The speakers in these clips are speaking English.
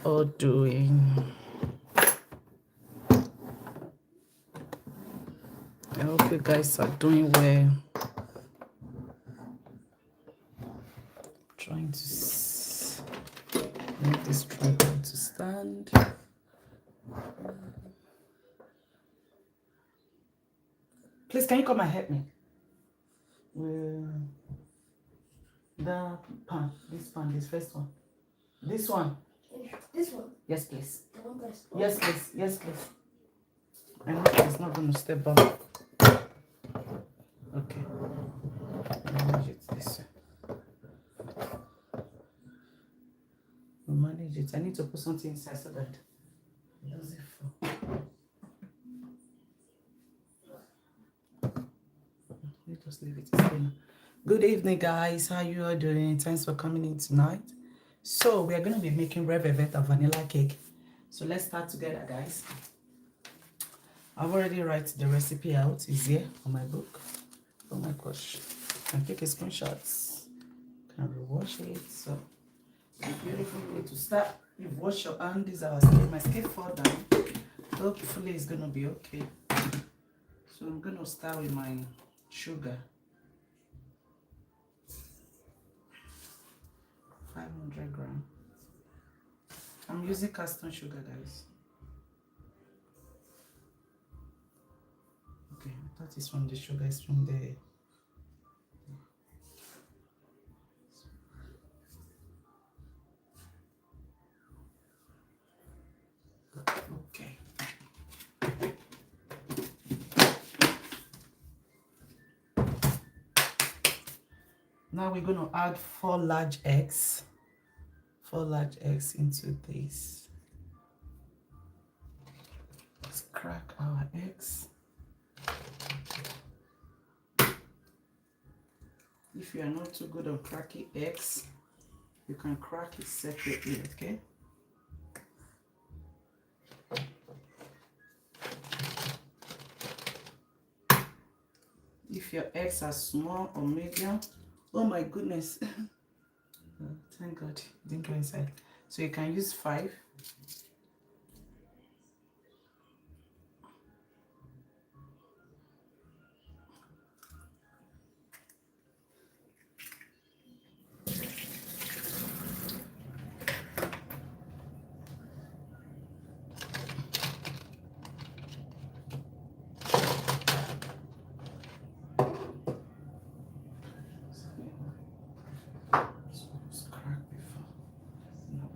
all doing? I hope you guys are doing well. Trying to make this tripod to stand. Please, can you come and help me? The pan, this first one. This one. This one? Yes, please. The one that's yes, please. Yes, please. I know it's not going to step up. Okay. Manage it this way. We'll manage it. I need to put something inside so that it doesn't fall. Let us leave it in. Good evening, guys. How you all doing? Thanks for coming in tonight. So we are going to be making red velvet and vanilla cake. So let's start together, guys. I've already write the recipe out. It's here on my book. Oh my gosh. I can take a screenshot. Can rewash it. So it's a beautiful way to start. You wash your hand. This is our skin. My skin fall down. Hopefully it's gonna be okay. So I'm gonna start with my sugar. 500 grams. I'm using custom sugar, guys. Okay, I thought it's from the sugar, it's from the... Okay. Now we're going to add 4 large eggs. 4 large eggs into this. Let's crack our eggs. If you are not too good on cracking eggs, you can crack it separately, okay? If your eggs are small or medium, oh my goodness. Thank God it didn't go inside. So you can use 5.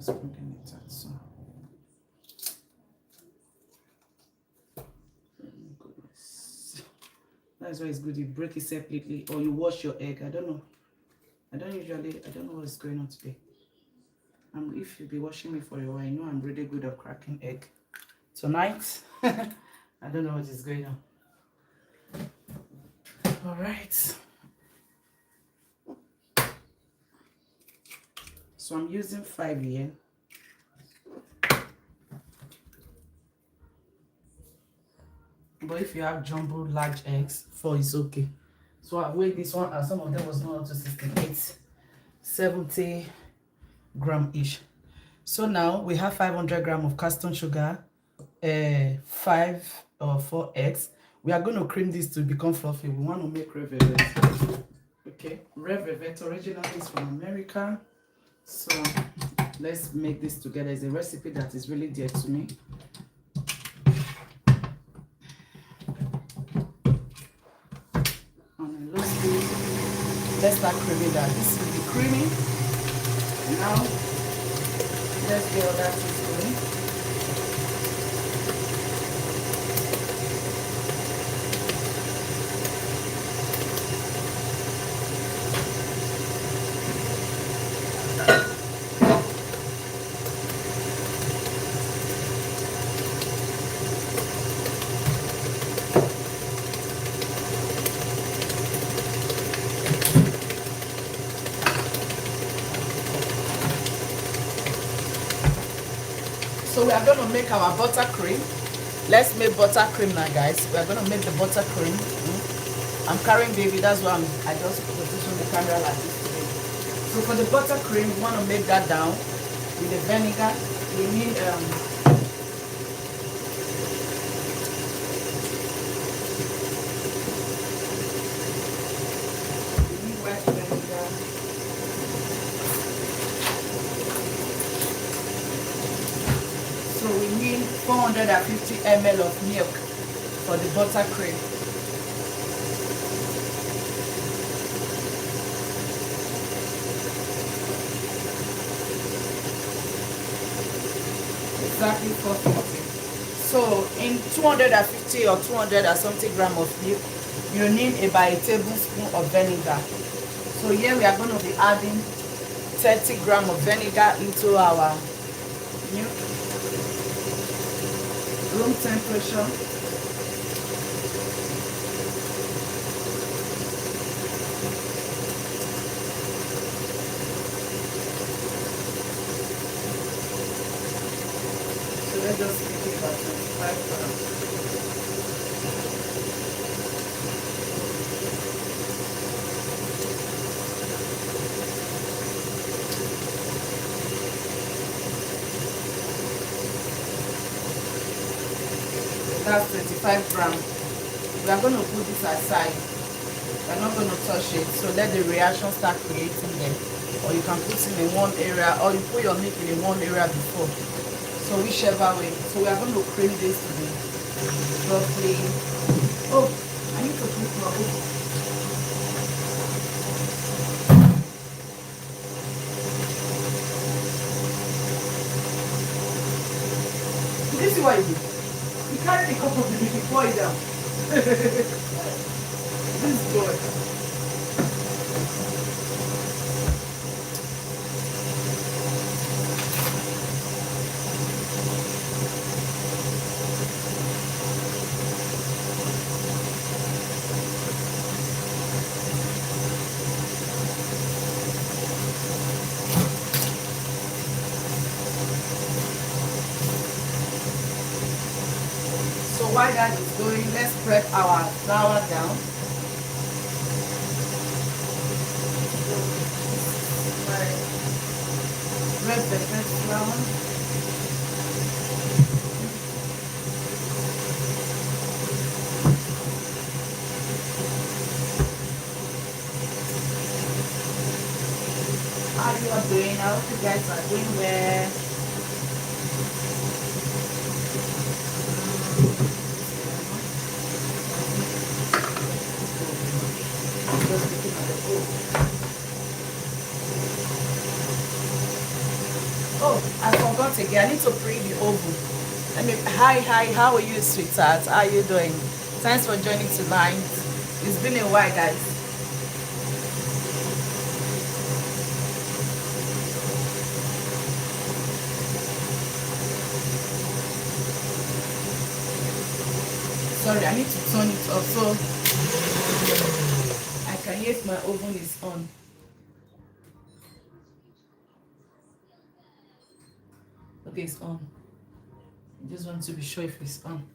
Bringing it out, so goodness. That's why it's good you break it separately or you wash your egg. I don't know what's going on today. If you be watching me for a while, I know I'm really good at cracking egg. Tonight I don't know what is going on. All right, so I'm using 5 here. But if you have jumbo large eggs, 4 is okay. So I weighed this one, and some of them was not up to 68, 70 gram ish. So now we have 500 gram of custom sugar, 5 or 4 eggs. We are going to cream this to become fluffy. We want to make red velvet. Okay, red velvet originally is from America. So let's make this together. It's a recipe that is really dear to me. Let's start creaming that. This will be creamy. Now, let's get all that going. So we are going to make our buttercream. Let's make buttercream now, guys. We are going to make the buttercream. I'm carrying baby, that's why I just position the camera like this today. So for the buttercream, we want to make that down with the vinegar. We need white vinegar. So we need 450 ml of milk for the buttercream. Exactly 450. So in 250 or 200 or something gram of milk, you need about a tablespoon of vinegar. So here we are going to be adding 30 grams of vinegar into our milk, room temperature. So let's just make it about 25 grams. That's 25 grams. We are going to put this aside. We're not going to touch it. So let the reaction start creating them. Or you can put it in one area, or you put your milk in one area before. So whichever way. So we are going to cream this to be roughly. Oh, I need to put my oven. This is what you do. You carry the cup of the milk, you pour it down. This is good. So while that is going, let's spread our flour down. My red velvet flour. How you are doing? I hope you guys are doing well. Oh, I forgot again. I need to pre the oven. Hi, how are you, sweetheart? How are you doing? Thanks for joining tonight. It's been a while, guys. Sorry, I need to turn it off so I can hear if my oven is on. Okay, it's on. I just want to be sure if it's on.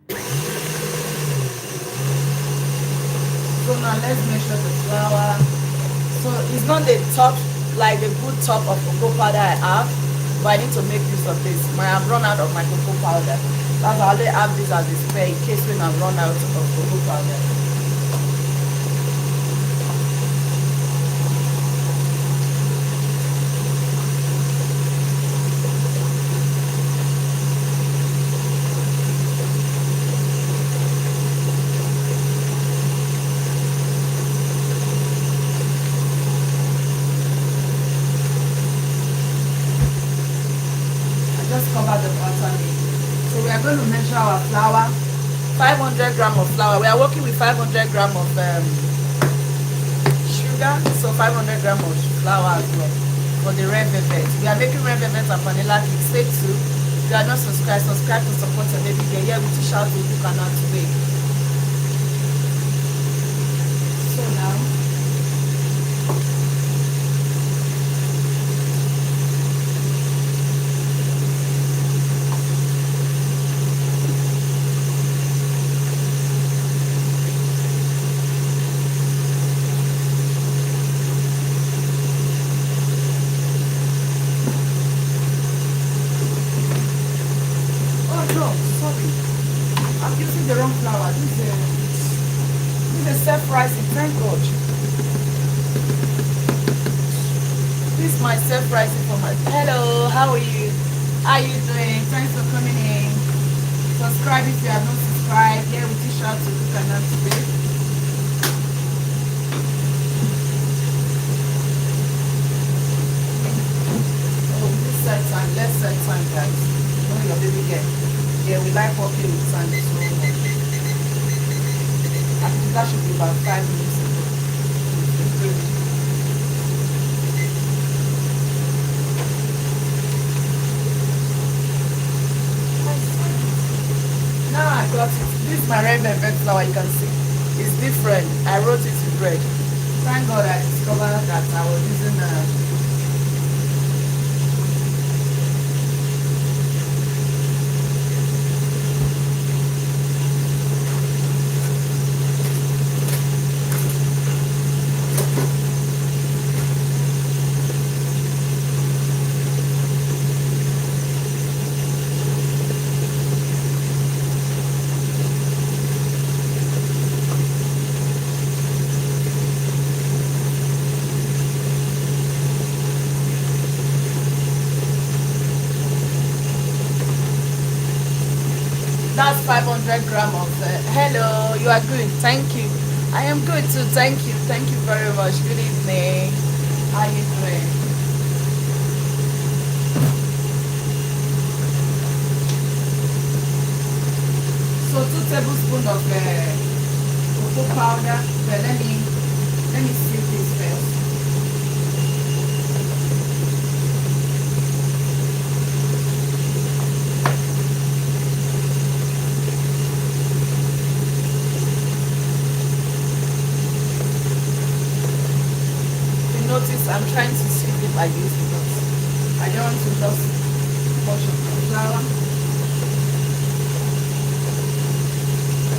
So now let's measure the flour. So it's not the top, like the good top of cocoa powder I have, but I need to make use of this. I've run out of my cocoa powder. That's why I only have this as a spare in case when I run out of cocoa powder. Cover the butter. So we are going to measure our flour. 500 grams of flour. We are working with 500 grams of sugar. So 500 grams of flour as well for the red velvet. We are making red velvet and vanilla cake. Stay tuned. If you are not subscribed, subscribe to support your baby girl. Here we teach how to cook and how to bake. So now the wrong flour. This is self-rising. Thank God. This is my self-rising for my. Hello, how are you? How are you doing? Thanks for coming in. Subscribe if you have not subscribed. Here we teach how to cook and how to bake. Oh, this set time, let's set time, guys. When your baby get. Yeah, we like working with time so much. I think that should be about 5 minutes ago. Now I got it. This is my red velvet flour, you can see. It's different. I wrote it in red. Thank God I discovered that I was using that's 500 grams of hello, you are good, thank you. I am good too, thank you very much. Good evening, how are you doing? So 2 tablespoons of cocoa powder. But let me sieve this first. Notice I'm trying to sieve it like this because I don't want to lose much of the flour.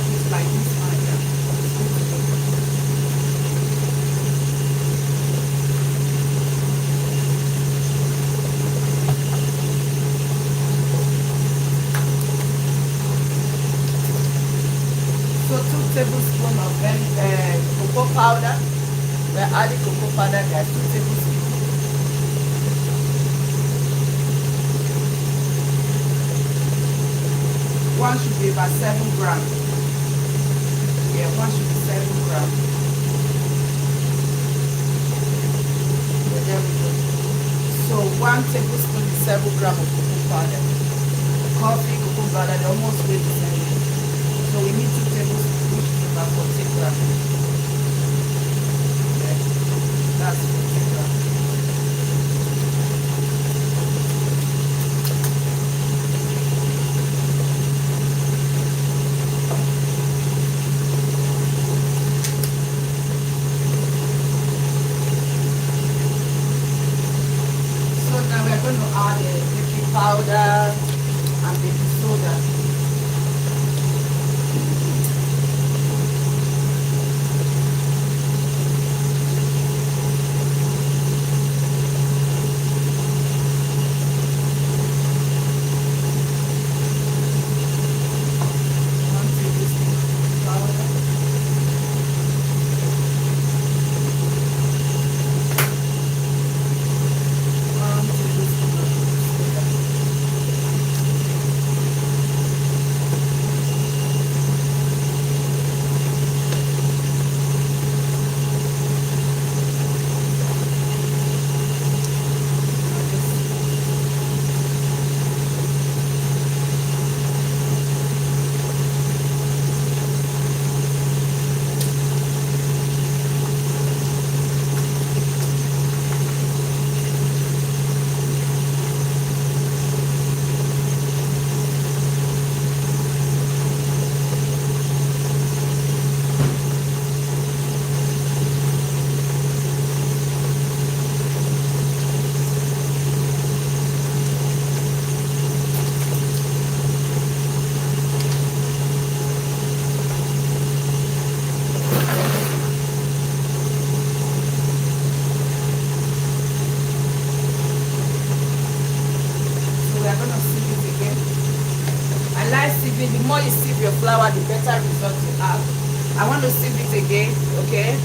It's like this one here. So 2 tablespoons of cocoa powder. We're adding cocoa powder, guys, 2 tablespoons. One should be about 7 grams. Yeah, one should be 7 grams. Yeah, there we go. So 1 tablespoon is 7 grams of cocoa powder. Coffee, cocoa powder, they almost weigh the same. So we need 2 tablespoons, which is about 40 grams. That's so now we're going to add baking powder and baking soda. I I like sieving. The more you sieve your flour, the better result you have. I want to sieve it again, okay?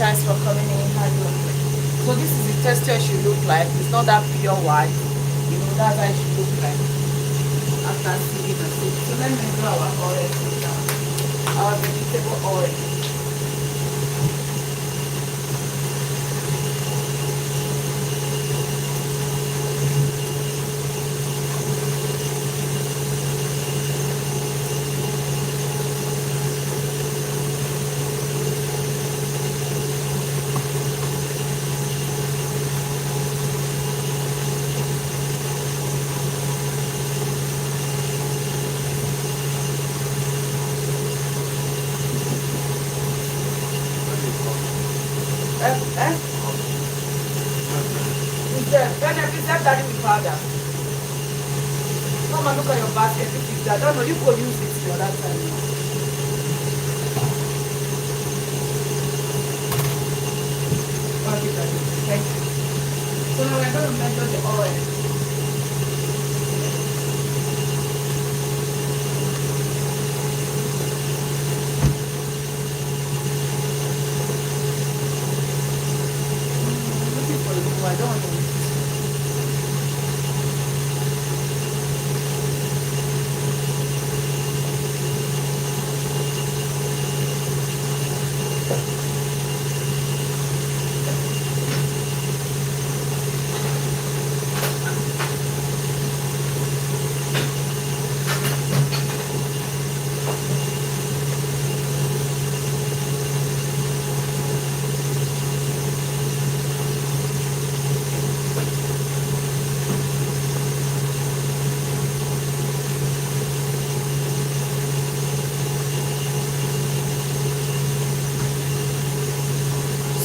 Thanks for coming in. So this is the texture it should look like. It's not that pure white. You know, that's how it should look like after seeing the soup. So let me do our oil now. Our vegetable oil. Daddy with powder. Come and look at your basket. I don't know, you could use it the other time. Okay, Daddy. Thank you. So now we're going to measure the oil. Looking for the I don't want to.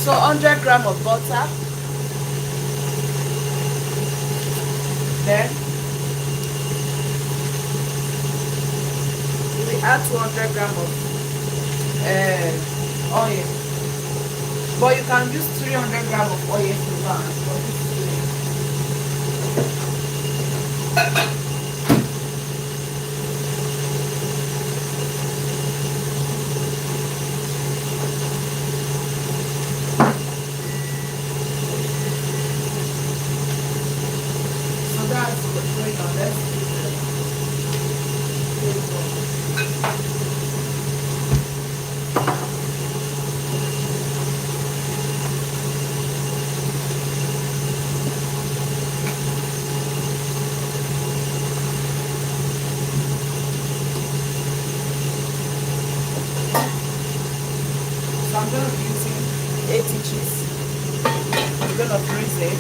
So 100 grams of butter. Then we add 200 grams of oil. But you can use 300 grams of oil if you want. I'm going to be using 8 inches. I'm going to freeze it.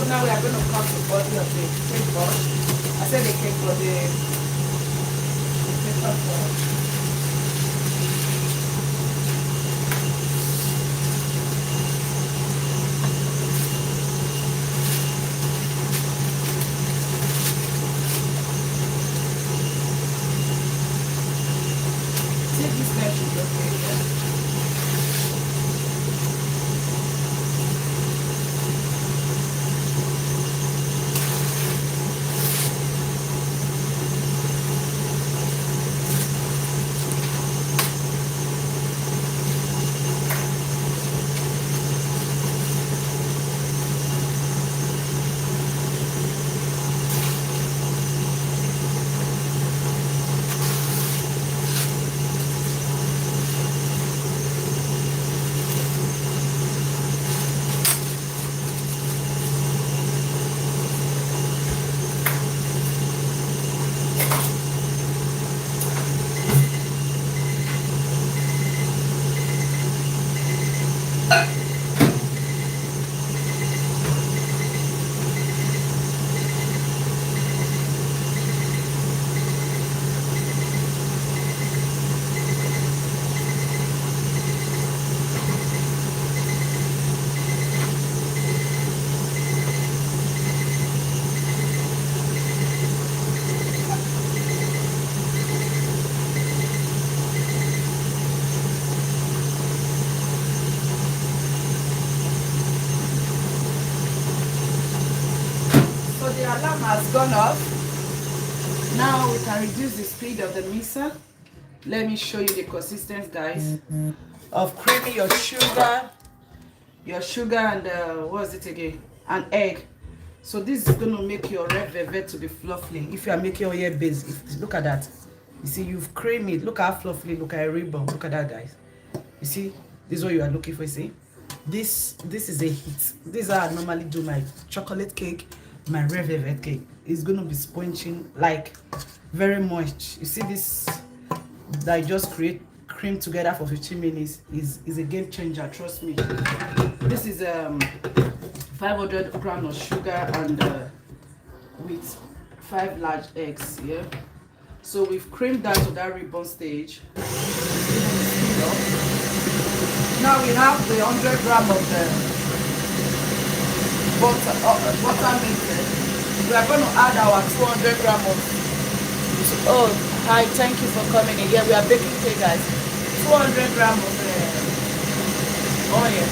So now we are going to cut the body of the cake board. I said the cake board, the paper board. See, this guy should be okay, yeah? The alarm has gone off. Now we can reduce the speed of the mixer. Let me show you the consistency, guys, of creaming your sugar and what is it again, and egg. So this is going to make your red velvet to be fluffy. If you are making your hair base, look at that. You see, you've creamed it. Look how fluffy, look at a ribbon. Look at that, guys. You see, this is what you are looking for. You see, this is a hit. This is how I normally do my chocolate cake. My red velvet cake is going to be sponging, like very moist. You see this that I just cream together for 15 minutes is a game changer, trust me. This is 500 grams of sugar and with 5 large eggs. Yeah, so we've creamed that to that ribbon stage. Now we have the 100 grams of the butter melted. We are going to add our 200 grams of, oh hi, thank you for coming in. Yeah, we are baking cake, guys. 200 grams of oil.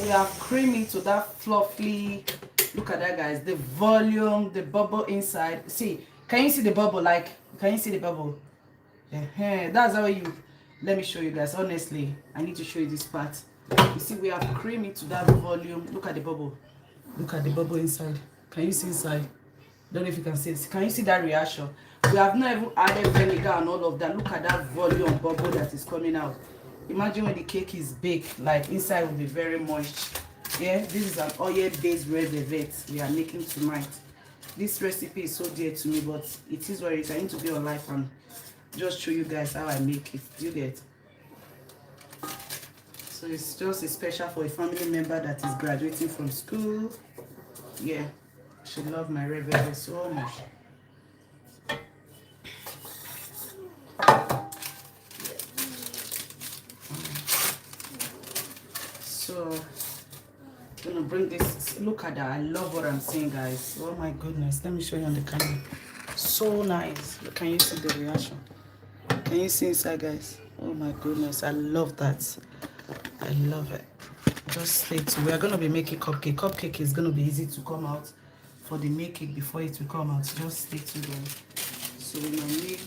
We have cream into that fluffy Look at that, guys. The volume, the bubble inside. See, can you see the bubble? Like, can you see the bubble? That's how you. Let me show you guys. Honestly, I need to show you this part. You see, we have cream into that volume. Look at the bubble. Look at the bubble inside. Can you see inside? Don't know if you can see it. Can you see that reaction? We have not even added vinegar and all of that. Look at that volume bubble that is coming out. Imagine when the cake is baked, like inside will be very moist. Yeah, this is an oil-based red velvet we are making tonight. This recipe is so dear to me, but it is what it is. I need to be on life and just show you guys how I make it. You get? So it's just a special for a family member that is graduating from school. Yeah, she loves my red velvet so much. So I'm gonna bring this. Look at that. I love what I'm seeing, guys. Oh my goodness. Let me show you on the camera. So nice. Can you see the reaction? Can you see inside, guys? Oh my goodness. I love that. I love it. Just stay tuned. We are gonna be making cupcake. Cupcake is gonna be easy to come out for the making before it will come out. Just stay tuned. So we're gonna make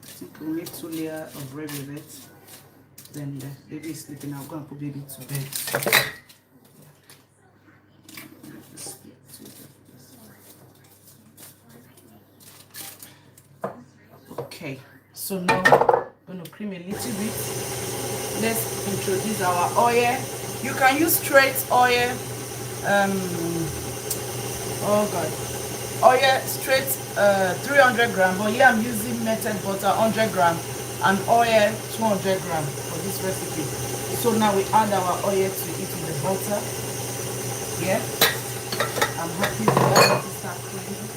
I think we'll make 2 layers of red velvet. Then the baby is sleeping. I'll go and put baby to bed. Okay, so now I'm going to cream a little bit. Let's introduce our oil. You can use straight oil. Oh god, oil straight 300 gram, but here I'm using melted butter 100 gram and oil 200 gram for this recipe. So now we add our oil to it with the butter. Yeah, I'm happy with that. Let's start creaming.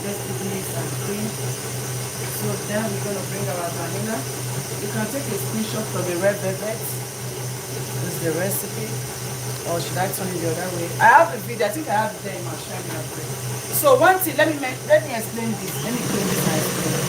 Let's do this and cream. So then we're going to bring our vanilla. You can take a screenshot from the red velvet. This is the recipe. Or should I turn it the other way? I have a video. I think I have it there in my shining upgrade. So one thing, let me explain this. Let me clean this and explain.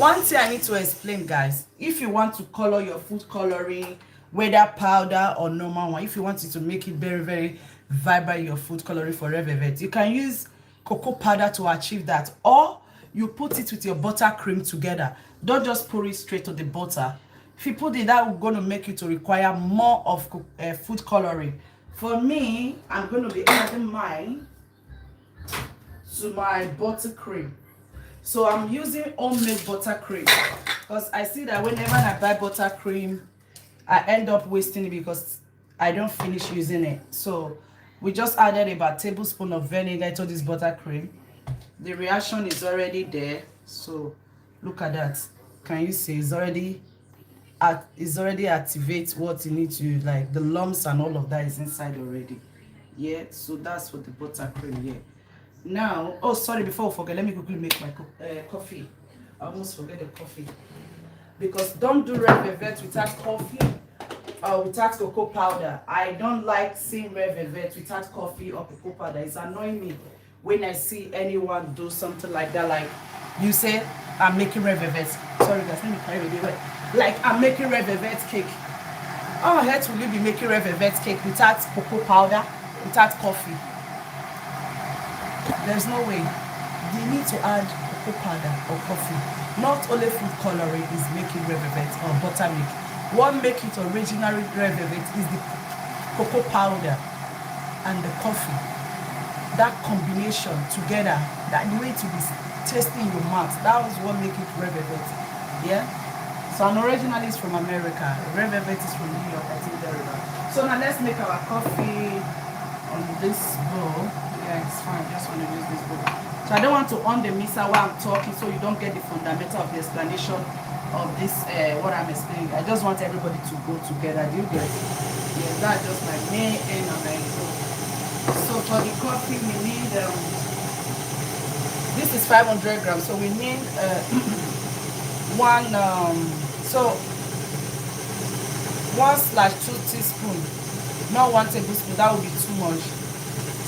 One thing I need to explain, guys. If you want to color your food coloring, whether powder or normal one, if you want it to make it very, very vibrant, your food coloring for red velvet, you can use cocoa powder to achieve that, or you put it with your buttercream together. Don't just pour it straight to the butter. If you put it, that will going to make you to require more of food coloring. For me, I'm going to be adding mine to my buttercream. So I'm using homemade buttercream because I see that whenever I buy buttercream, I end up wasting it because I don't finish using it. So we just added about a tablespoon of vinegar to this buttercream. The reaction is already there. So look at that. Can you see it's already activates what you need to, like the lumps and all of that is inside already. Yeah, so that's what the buttercream. Yeah. Now, oh sorry, before I forget, let me quickly make my coffee. I almost forget the coffee. Because don't do red velvet without coffee or without cocoa powder. I don't like seeing red velvet without coffee or cocoa powder. It's annoying me when I see anyone do something like that. Like you say, I'm making red velvet. Sorry guys, let me carry it away. Like I'm making red velvet cake. How on earth will you be making red velvet cake without cocoa powder, without coffee? There's no way. You need to add cocoa powder or coffee. Not only food coloring is making red velvet or buttermilk. What makes it originally red velvet is the cocoa powder and the coffee. That combination together, that the way to be tasting in your mouth, that was what makes it red velvet. Yeah. So an original is from America. Red velvet is from New York. I think there we go. So now let's make our coffee on this bowl. Yeah, it's fine. Just want to use this bowl. So I don't want to on the mixer while I'm talking, so you don't get the fundamental of the explanation of this. What I'm explaining. I just want everybody to go together. Do you get it? Yeah, that's just my main aim and my goal. So for the coffee, we need this is 500 grams. So we need one. So 1/2 teaspoon, not 1 tablespoon. That would be too much.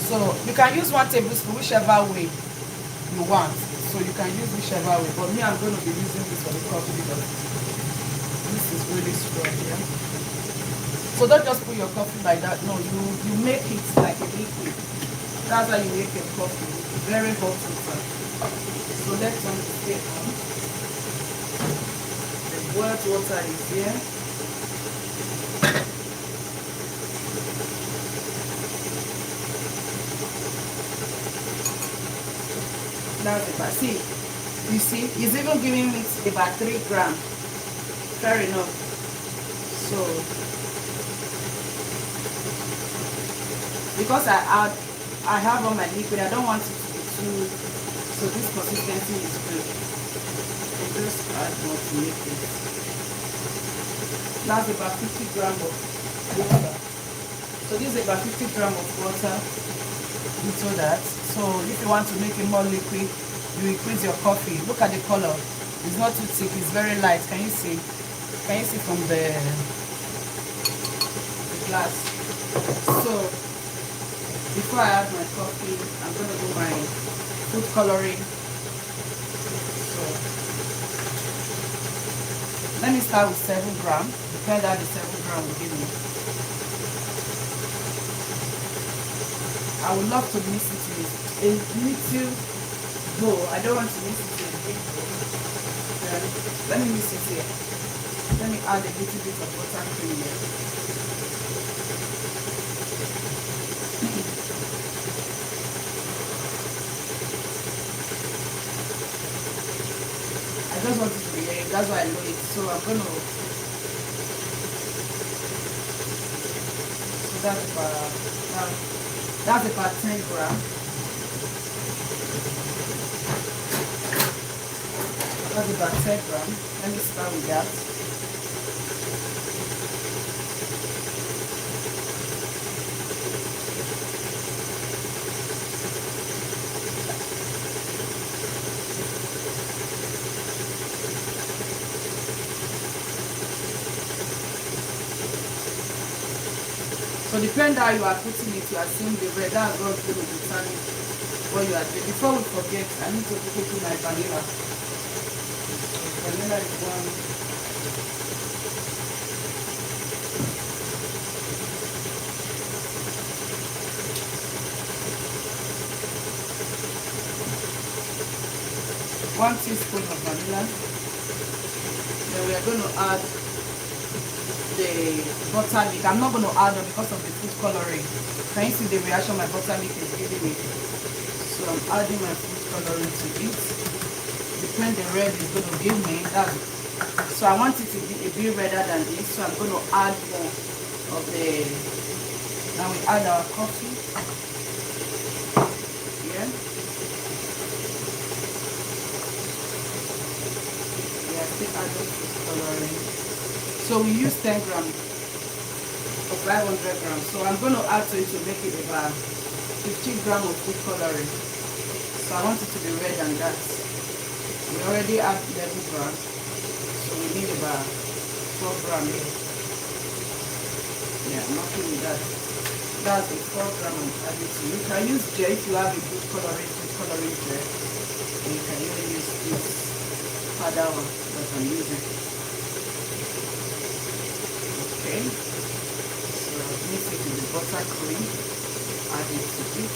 So you can use 1 tablespoon, whichever way you want. So you can use whichever way. But me, I'm going to be using this for the coffee because this is really strong, yeah. So don't just put your coffee like that. No, you make it like a liquid. That's how you make your coffee. Very hot water. So let's turn the stay on. The boiled water is here. That's it. See, you see, it's even giving me about 3 grams. Fair enough. So, because I have on my liquid, I don't want it to be too, so this consistency is good. So just add more to make it. That's about 50 grams of water. So this is about 50 grams of water into that. So if you want to make it more liquid, you increase your coffee. Look at the color. It's not too thick, it's very light. Can you see? Can you see from the glass? So before I add my coffee, I'm going to do my food coloring. So let me start with 7 grams. Depend on the 7 grams will give me. I would love to mix it with a little bowl. I don't want to mix it with a big bowl. Let me mix it here. Let me add a little bit of buttercream here. I just want it to be here. That's why I know it. So I'm going to... So that's about 10 grams. That's about 10 grams. Let me start with that. So depending how you are putting it, you are seeing the red. That's what's going to determine what you are doing. Before we forget, I need to put in my vanilla. Vanilla is one. One teaspoon of vanilla. Then we are going to add the butter milk. I'm not going to add them because of the food coloring. Can you see the reaction my butter milk is giving me? So I'm adding my food coloring to it. Depend the red is going to give me that. So I want it to be a bit redder than this. So I'm going to add more of the. Now we add our coffee. Yeah. Yeah, still add the food coloring. So we use 10 grams of 500 grams. So I'm going to add to it to make it about 15 grams of food coloring. So I want it to be red than that. We already add 11 grams. So we need about 4 grams here. Yeah, I'm happy with that. That's the 4 grams I'm adding to. You can use gel if you have a good food coloring gel. And you can even use this powder one that I'm using. Okay, so mix it with the buttercream, add it to it,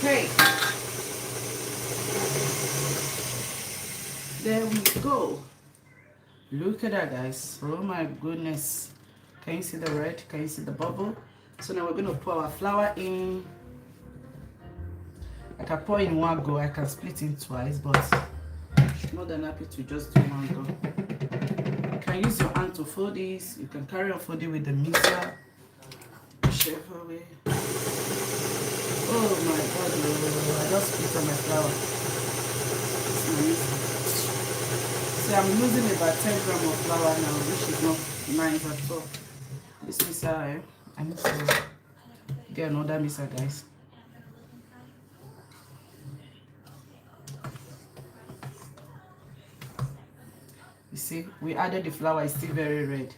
okay. There we go. Look at that, guys. Oh my goodness. Can you see the red? Can you see the bubble? So now we're going to pour our flour in. I can pour in one go. I can split in twice, but I'm more than happy to just do one go. You can use your hand to fold this. You can carry on folding with the mixer. Whichever way. Oh my god, I just split on my flour. It's amazing. See, I'm losing about 10 grams of flour now, which is not nice at all. This mixer, I need to get another mixer, guys. see we added the flour, it's still very red.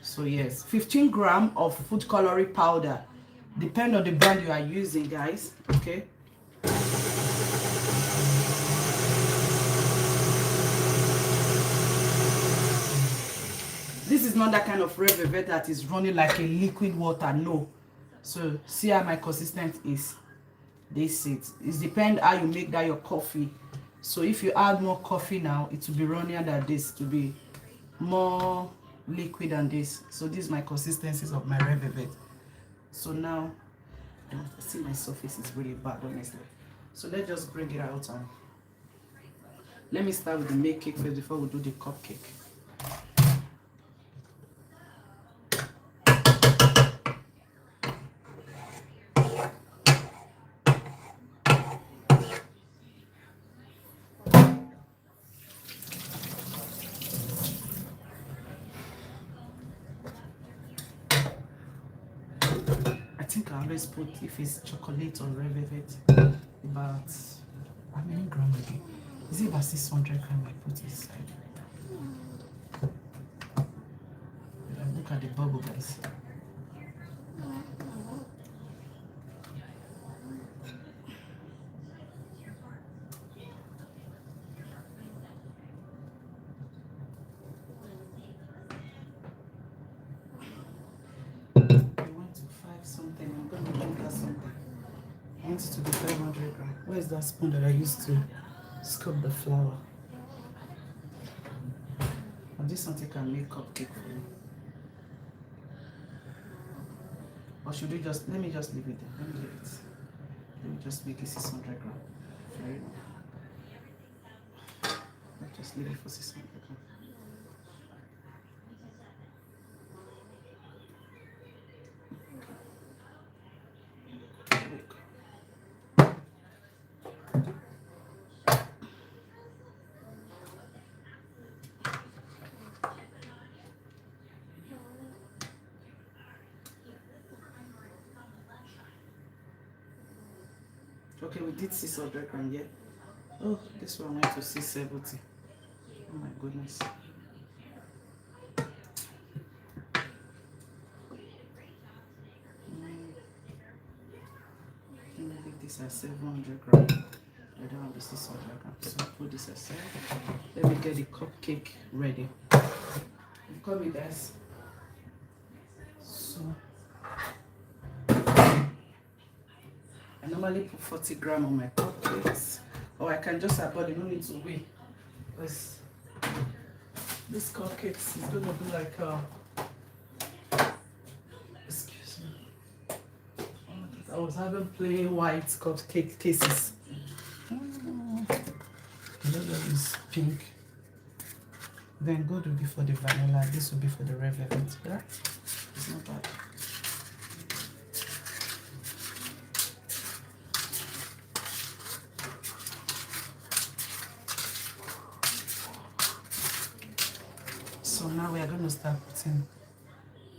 So yes, 15 grams of food coloring powder, depend on the brand you are using, guys. Okay, this is not that kind of red velvet that is running like a liquid water, no. So see how my consistent is. This it depends how you make that your coffee. So if you add more coffee now, it will be runnier than this, to be more liquid than this. So this is my consistencies of my red velvet. So now I see my surface is really bad, honestly. So let's just bring it out, and let me start with the make cake first before we do the cupcake. I think I always put, if it's chocolate or red velvet, about how many grams again? Is it about 600 grams I put inside? Look at the bubble, guys. I went to 5 something. I'm going to drink that something. I want it to be 500 grams. Where's that spoon that I used to scoop the flour? And this something can make cupcake for you. Or should we just, let me just leave it there. Let me leave it. Let me just make it 600 grams. Fair enough. Let's just leave it for 600 grams. Okay, we did 600 grams, yeah. Oh, this one went to 670. Oh my goodness. Let me make this at 700 grams. I don't have the 600 grams, so I'll put this aside. Let me get the cupcake ready. You call me, guys. So I normally put 40 grams on my cupcakes, or I can just apply, no need to weigh, because this cupcakes is gonna be like excuse me, I was having plain white cupcake cases. Look at this pink. Then gold will be for the vanilla, this will be for the red velvet. Yeah, it's not bad. So now we are going to start putting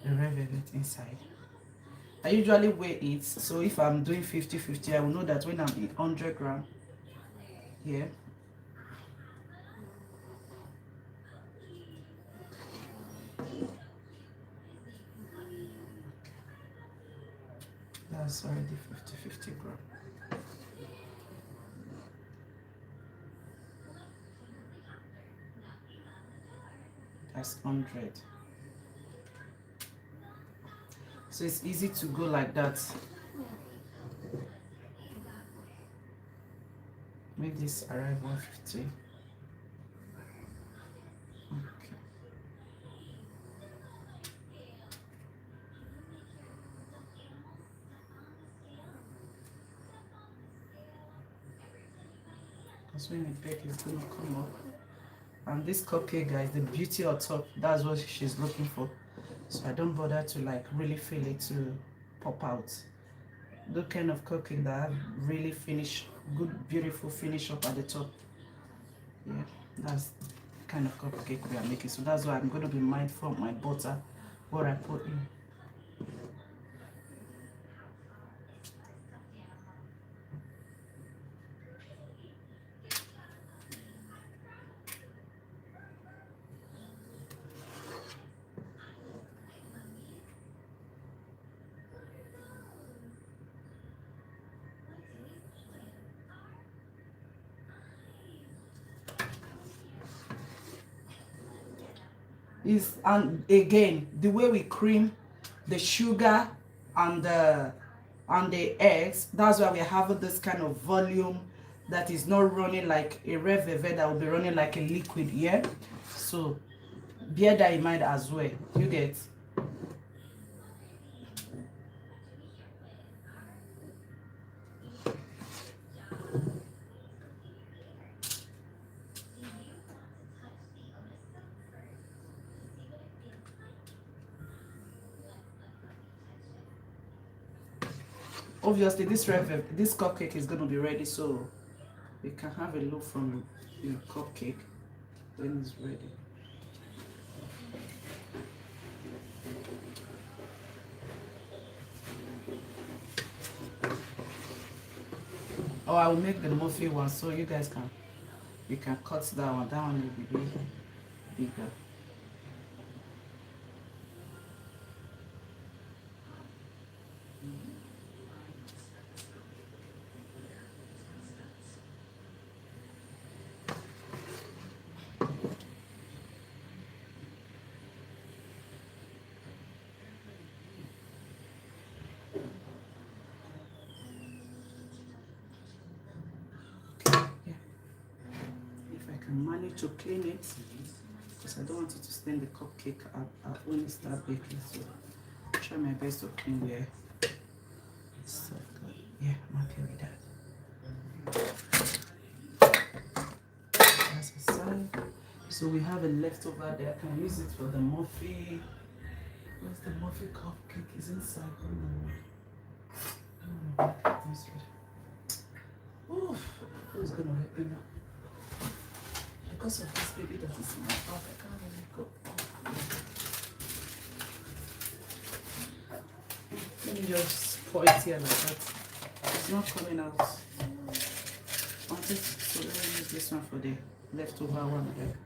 the red velvet inside. I usually weigh it, so if I'm doing 50-50, I will know that when I'm in 100 grams here, that's already 50 grams. That's 100. So it's easy to go like that. Make this arrive 150. Okay. Because when the bake is going to come up. And this cupcake, guys, the beauty on top, that's what she's looking for. So I don't bother to like really feel it to pop out. The kind of cupcake that have really finish, good, beautiful finish up at the top. Yeah, that's the kind of cupcake we are making. So that's why I'm going to be mindful of my butter, what I put in. is, and again, the way we cream the sugar and the eggs, that's why we're having this kind of volume that is not running like a red velvet, that will be running like a liquid. Yeah, so bear that in mind as well. You get. Obviously this cupcake is going to be ready, so you can have a look from your cupcake when it's ready. Or I will make the muffin one, so you guys can cut that one. That one will be bigger. Manage to clean it, because I don't want it to stain the cupcake when it start baking. So try my best to clean where it's good. Yeah, I'm happy with that. That's a side. So we have a leftover there. I can use it for the muffin. Where's the muffin cupcake? Is inside. Oh, who's gonna help me now? Because of this baby that is in my mouth, I can't really go. Let me just pour it here like that. It's not coming out. I want it, so let me use this one for the leftover one there.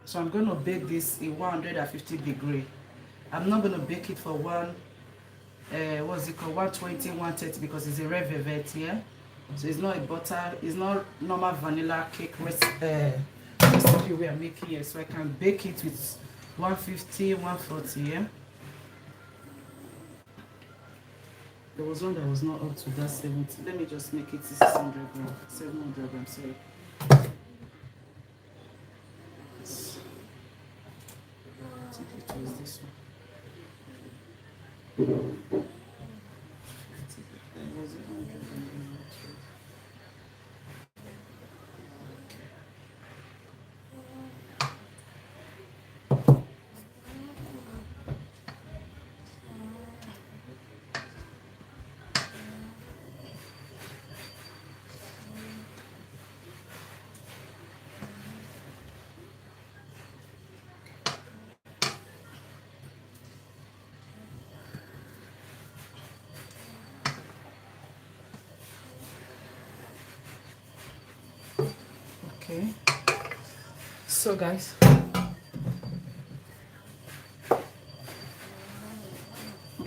So I'm going to bake this in 150 degree. I'm not going to bake it for 120, 130, because it's a red velvet here. Yeah? So it's not a butter, it's not normal vanilla cake recipe we are making here. So I can bake it with 150, 140, yeah? There was one that was not up to that 70. Let me just make it 600 grams, 700 grams, sorry. I think it was this one. Okay, so guys, I'm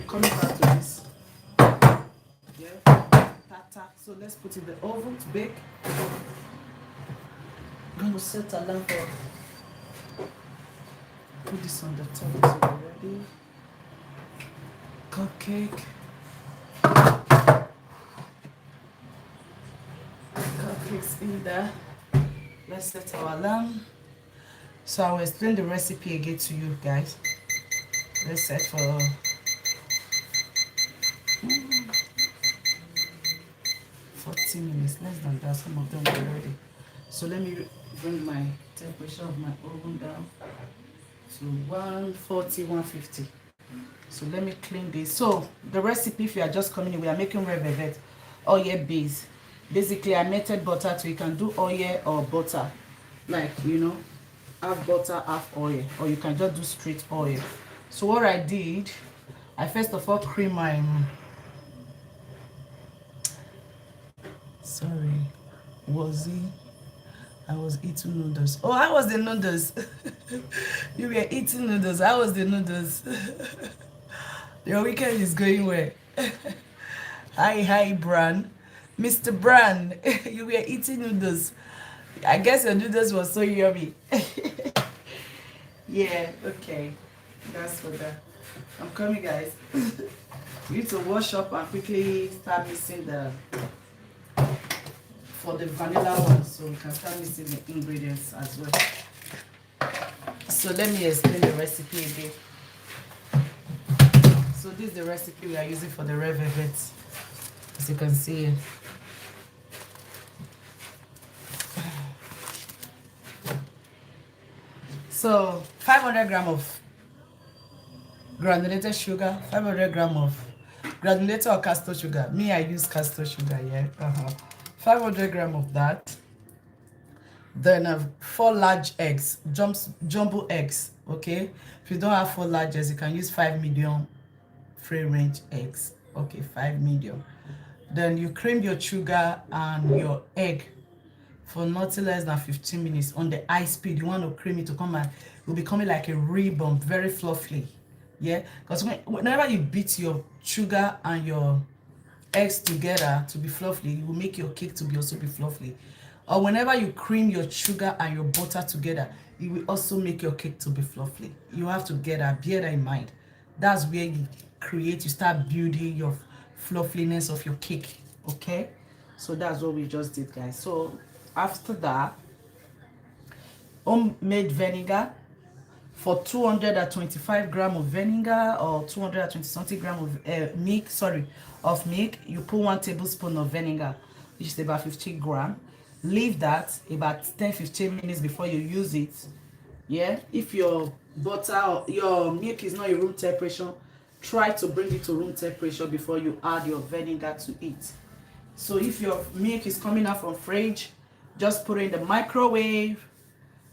coming back to this. Yeah, tata. So let's put it in the oven to bake. I'm going to set a lamp for. Put this on the top so we're ready. Cupcake. Cupcakes in there. Let's set our alarm. So I will explain the recipe again to you guys. Let's set for 40 minutes, less than that. Some of them are ready. So let me bring my temperature of my oven down to 140, 150. So let me clean this. So the recipe, if you are just coming in, we are making red velvet oil base. Basically, I melted butter, so you can do oil or butter, like, you know, half butter, half oil, or you can just do straight oil. So what I did, I first of all cream my I was eating noodles. Oh, I was the noodles. You were eating noodles. I was the noodles. Your weekend is going well. Hi, Bran. Mr. Bran, you were eating noodles. I guess your noodles was so yummy. Yeah, okay. That's for that. I'm coming, guys. You need to wash up and quickly start mixing the for the vanilla one, so we can start mixing the ingredients as well. So let me explain the recipe again. So this is the recipe we are using for the red velvet, as you can see. So 500 grams of granulated sugar, 500 grams of granulated or castor sugar. Me, I use castor sugar, yeah. 500 grams of that. Then 4 large eggs, jumbo eggs, okay? If you don't have 4 large eggs, you can use 5 medium free range eggs, okay? 5 medium. Then you cream your sugar and your egg for nothing less than 15 minutes on the high speed. You want to cream it to come and it will be coming like a ribbon, very fluffy, yeah? Because whenever you beat your sugar and your eggs together to be fluffy, you will make your cake to be also be fluffy. Or whenever you cream your sugar and your butter together, it will also make your cake to be fluffy. You have to bear that in mind. That's where you start building your fluffiness of your cake, okay? So that's what we just did, guys. So after that, homemade vinegar for 225 grams of vinegar or 220 something grams of milk, you put 1 tablespoon of vinegar, which is about 50 grams. Leave that about 10-15 minutes before you use it. Yeah, if your butter or your milk is not in room temperature, try to bring it to room temperature before you add your vinegar to it. So if your milk is coming out from fridge, just put it in the microwave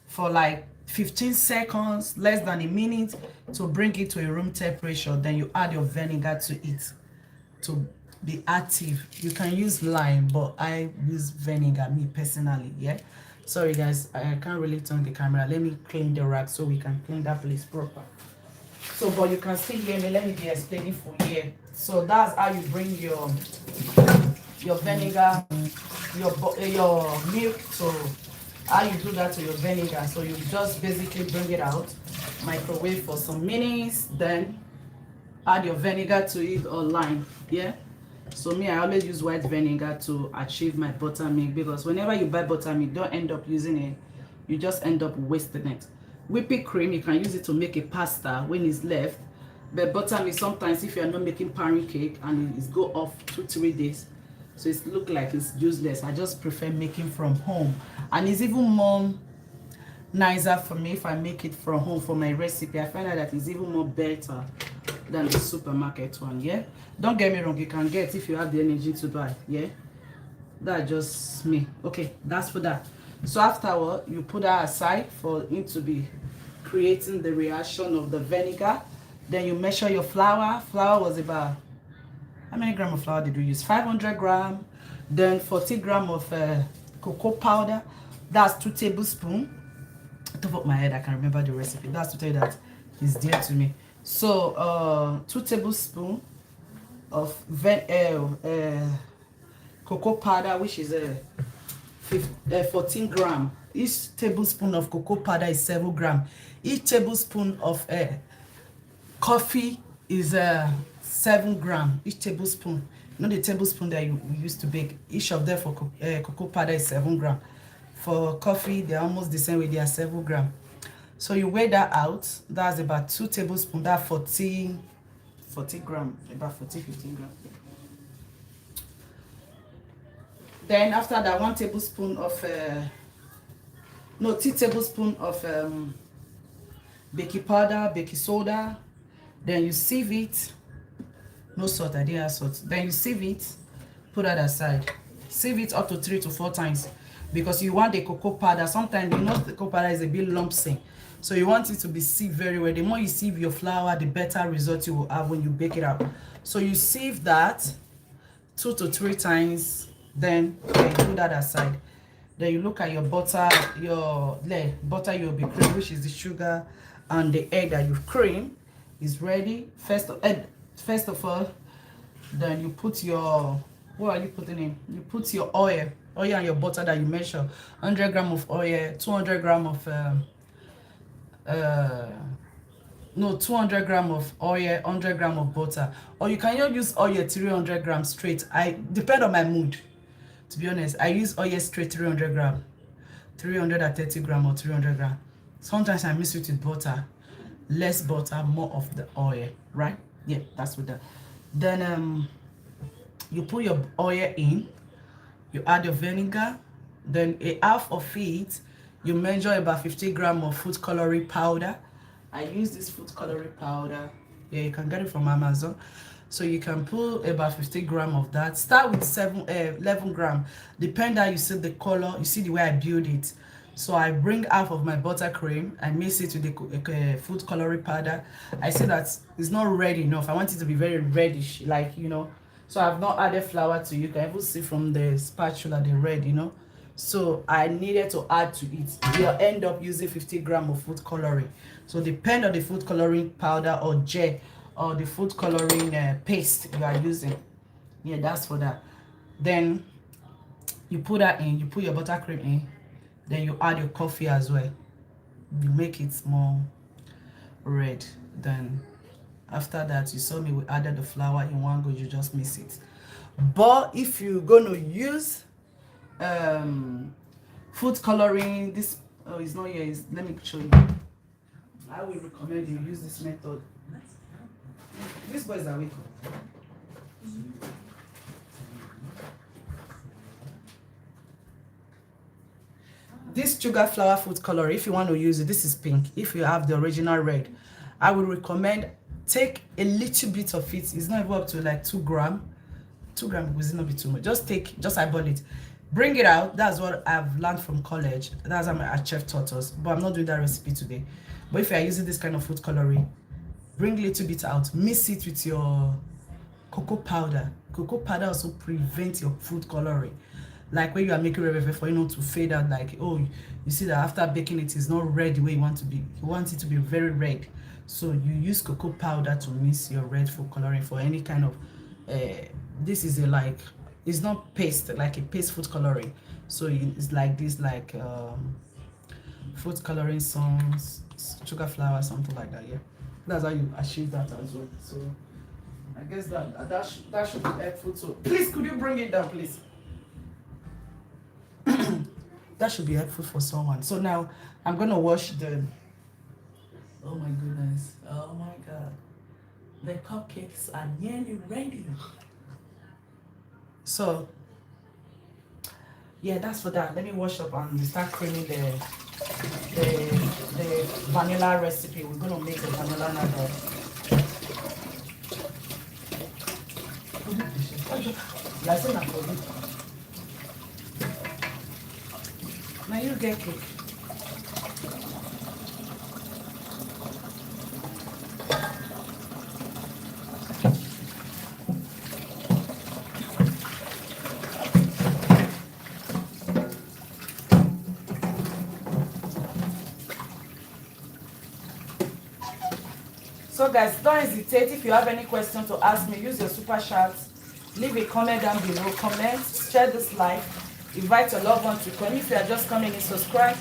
for like 15 seconds, less than a minute, to bring it to a room temperature. Then you add your vinegar to it to be active. You can use lime, but I use vinegar, me personally, yeah? Sorry guys, I can't really turn the camera. Let me clean the rack so we can clean that place proper. So, but you can still hear me. Let me be explaining for you. So that's how you bring your vinegar, your milk. So how you do that to your vinegar. So you just basically bring it out, microwave for some minutes, then add your vinegar to it or lime, yeah? So me, I always use white vinegar to achieve my buttermilk, because whenever you buy buttermilk, don't end up using it, you just end up wasting it. Whipping cream, you can use it to make a pasta when it's left, but buttermilk, sometimes if you're not making pancake and it's go off 2-3 days, so it look like it's useless. I just prefer making from home, and it's even more nicer for me if I make it from home for my recipe. I find out that it's even more better than the supermarket one, yeah? Don't get me wrong, you can get if you have the energy to buy, yeah? That's just me. Okay, that's for that. So afterward, you put that aside for it to be creating the reaction of the vinegar. Then you measure your flour. Flour was about, how many grams of flour did you use? 500 grams. Then 40 grams of cocoa powder. That's 2 tablespoons. Top of my head, I can remember the recipe. That's to tell you that it's dear to me. So 2 tablespoons of cocoa powder, which is 14 grams. Each tablespoon of cocoa powder is 7 grams. Each tablespoon of coffee is 7 grams. Each tablespoon, you know the tablespoon that you used to bake, each of them for cocoa powder is 7 grams. For coffee, they're almost the same way, they are 7 grams. So you weigh that out. That's about 2 tablespoons. That's 40 grams, about 15 grams. Then after that, 1 tablespoon of 2 tablespoons of baking powder, baking soda. Then you sieve it. No salt, I didn't have salt. Then you sieve it, put that aside. Sieve it up to 3 to 4 times, because you want the cocoa powder. Sometimes, you know, the cocoa powder is a bit lumpy, so you want it to be sieved very well. The more you sieve your flour, the better result you will have when you bake it out. So you sieve that 2 to 3 times, then you put that aside. Then you look at your butter, butter you'll be cream, which is the sugar and the egg that you've creamed is ready. First of all, then you put your, what are you putting in? You put your oil. oil and your butter that you measure. 100 gram of oil, 200 gram of no 200 gram of oil, 100 gram of butter, or you can just use oil 300 grams straight. I depend on my mood, to be honest. I use oil straight 300 gram, 330 gram or 300 gram. Sometimes I mix it with butter, less butter, more of the oil, right? Yeah, that's with that. Then you put your oil in, you add your vinegar, then a half of it you measure about 50 gram of food coloring powder. I use this food coloring powder. Yeah, you can get it from Amazon. So you can put about 50 gram of that. Start with 11 gram. Depend how you see the color, you see the way I build it. So I bring half of my buttercream, I mix it with the food coloring powder. I see that it's not red enough. I want it to be very reddish, like, you know. So I've not added flour to it. You can even see from the spatula the red, you know. So I needed to add to it. You'll end up using 50 gram of food coloring. So depend on the food coloring powder or gel or the food coloring paste you are using. Yeah, that's for that. Then you put that in, you put your buttercream in, then you add your coffee as well. You make it more red. Then after that, you saw me, we added the flour in one go, you just mix it. But if you're gonna use food coloring, this it's not here, let me show you. I will recommend you use this method. These boys are weak. This sugar flour food color, if you want to use it, this is pink. If you have the original red, I would recommend take a little bit of it. It's not even up to like 2 gram. 2 gram will not be too much. Just eyeball it. Bring it out. That's what I've learned from college. That's how my chef taught us. But I'm not doing that recipe today. But if you're using this kind of food coloring, bring a little bit out. Mix it with your cocoa powder. Cocoa powder also prevents your food coloring. Like when you are making red for, you know, to fade out, like, oh, you see that after baking it is not red the way you want to be. You want it to be very red. So you use cocoa powder to mix your red food coloring for any kind of this is a like, it's not paste, like a paste food coloring. So it's like this, like food coloring songs, sugar flour, something like that. Yeah, that's how you achieve that as well. So I guess that should be helpful. So please, could you bring it down, please? That should be helpful for someone. So now I'm gonna wash the, oh my goodness, oh my god, the cupcakes are nearly ready. So yeah, that's for that. Let me wash up and start creaming the vanilla recipe. We're gonna make the vanilla now. Now you get cake. So guys, don't hesitate. If you have any question to ask me, use your super chats. Leave a comment down below. Comment, share this live, invite your loved ones to come. If you are just coming in, subscribe.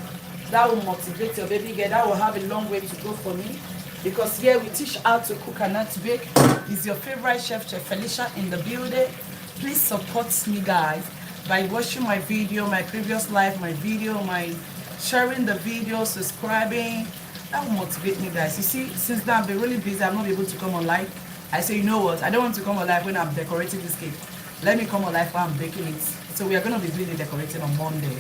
That will motivate your baby girl. That will have a long way to go for me, because here we teach how to cook and not to bake. Is your favorite chef, Chef Felicia, in the building. Please support me, guys, by watching my video, my previous live, my video, my sharing the video, subscribing. That will motivate me, guys. You see, since now I've been really busy, I'm not able to come on live. I say, you know what? I don't want to come on live when I'm decorating this cake. Let me come on live while I'm baking it. So we are going to be doing the decorating on Monday.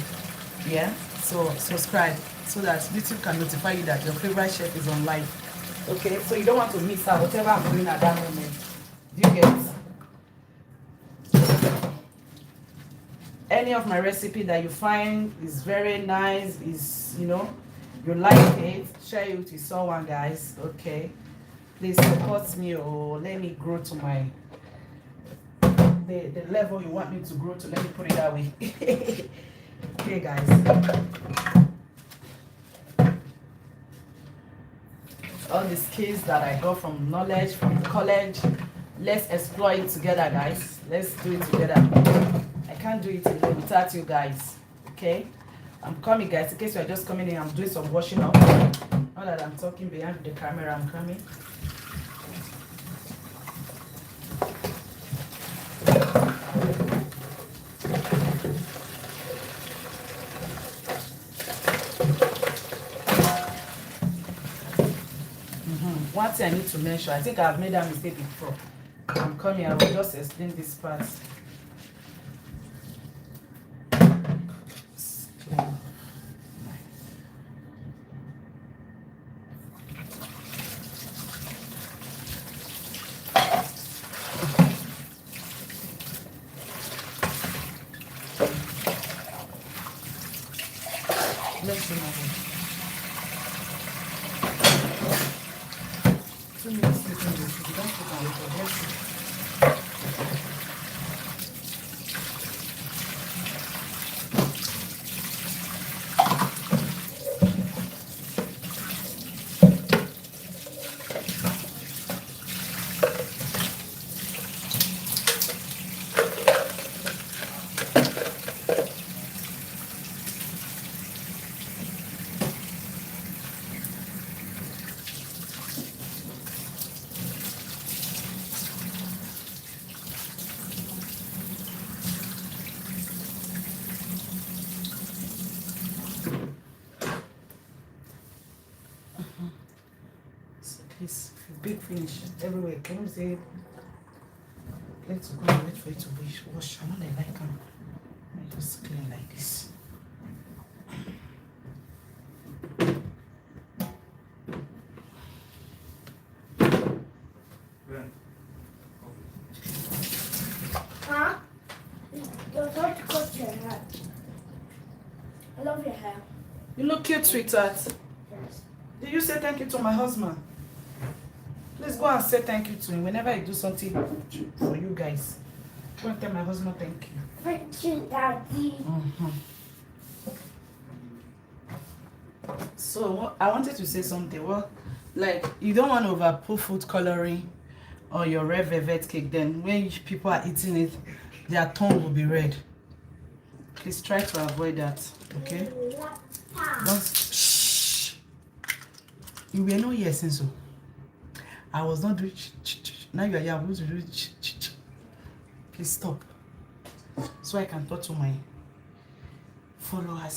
Yeah? So subscribe so that YouTube can notify you that your favorite chef is on live. Okay? So you don't want to miss out whatever I'm doing at that moment. Do you get it? Any of my recipe that you find is very nice, is, you know, you like it, share it with someone, guys. Okay? Please support me, or let me grow to my the level you want me to grow to. Let me put it that way. Okay, guys. All the skills that I got from knowledge from college, let's explore it together, guys. Let's do it together. I can't do it alone without you guys. Okay, I'm coming, guys. In case you're just coming in, I'm doing some washing up. Now that I'm talking behind the camera, I'm coming. One thing I need to mention, I think I've made that mistake before. I'm coming, I will just explain this part. Let's see my hand. 2 minutes taking this. You don't put on it. It's a big finish everywhere. Can you see? Let's go and wait for it to wash. I know they like them. I just clean like this. Huh? You're going to cut your hair. I love your hair. You look cute, sweetheart. Yes. Did you say thank you to my husband? Please go and say thank you to him whenever I do something for you guys. Go and tell my husband thank you. Thank you, Daddy. So I wanted to say something. Well, like you don't want to over put food coloring on your red velvet cake. Then when people are eating it, their tongue will be red. Please try to avoid that. Okay? Don't. Shh. You were not here since so. I was not doing. Now you are here. I'm going to do. Please stop. So I can talk to my followers.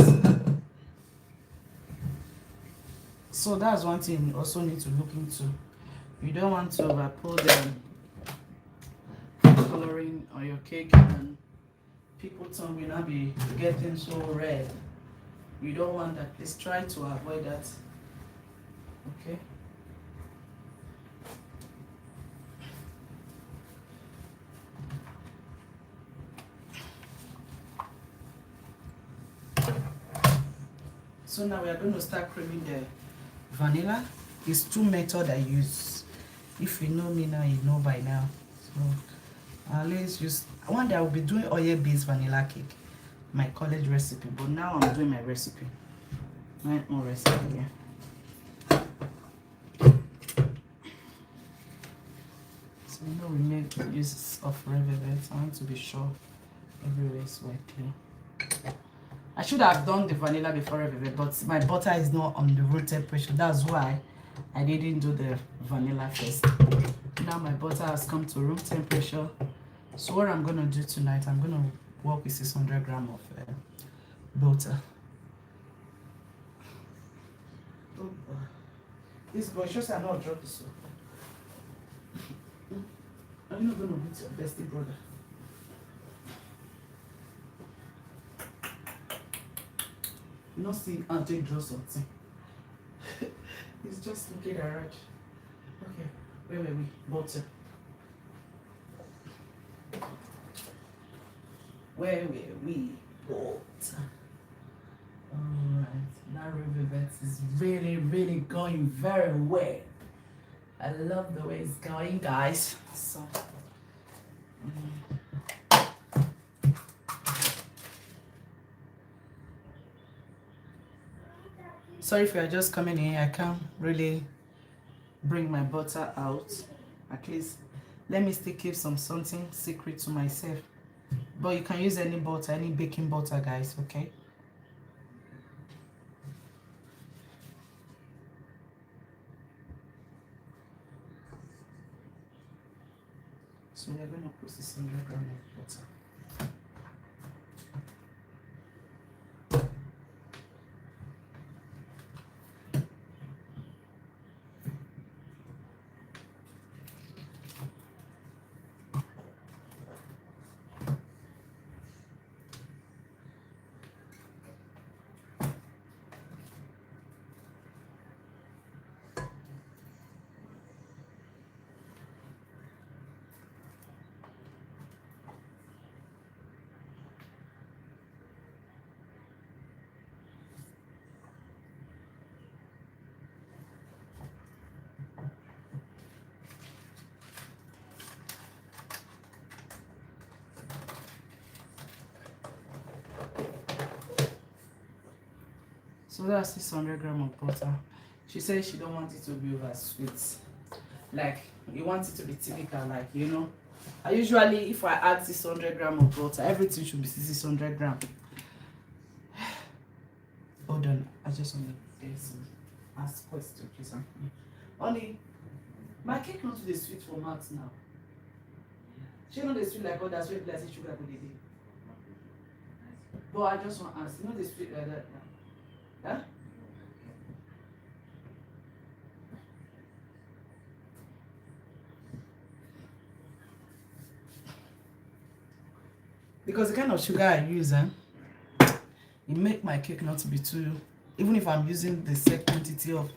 So that's one thing you also need to look into. You don't want to put coloring on your cake and people's tongue will not be getting so red. You don't want that. Please try to avoid that. Okay? So now we are going to start creaming the vanilla. It's 2 methods I use. If you know me now, you know by now. So let's use one day I will be doing oil-based vanilla cake, my college recipe. But now I'm doing my recipe, my own recipe. Yeah. So you know we make use of red velvet. I want to be sure everywhere is well clean. I should have done the vanilla before red velvet, but my butter is not on the room temperature. That's why I didn't do the vanilla first. Now my butter has come to room temperature. So what I'm gonna do tonight, I'm gonna work with 600 grams of butter. This boy shows I not drop this one. I'm not gonna beat your bestie brother. You not see Auntie draw something. He's just looking around. Okay, where were we? Butter. Where were we? Butter. Alright, that red velvet is really going very well. I love the way it's going, guys. So sorry if you are just coming in. I can't really bring my butter out. At least let me still keep something secret to myself. but you can use any butter, any baking butter, guys. Okay. So we're going to put 600 grams of butter. So that's 600 grams of butter. She says she don't want it to be over sweet. Like, you want it to be typical, like, you know. I usually, if I add 600 grams of butter, everything should be 600 grams. Hold on, I just want to get some ask question, please. Only, my cake not too sweet for mouth now. She not the sweet like others, sweet like sugar go dey. But I just want to ask, you know the sweet like that now? Huh? Because the kind of sugar I use, it make my cake not to be too, even if I'm using the same quantity of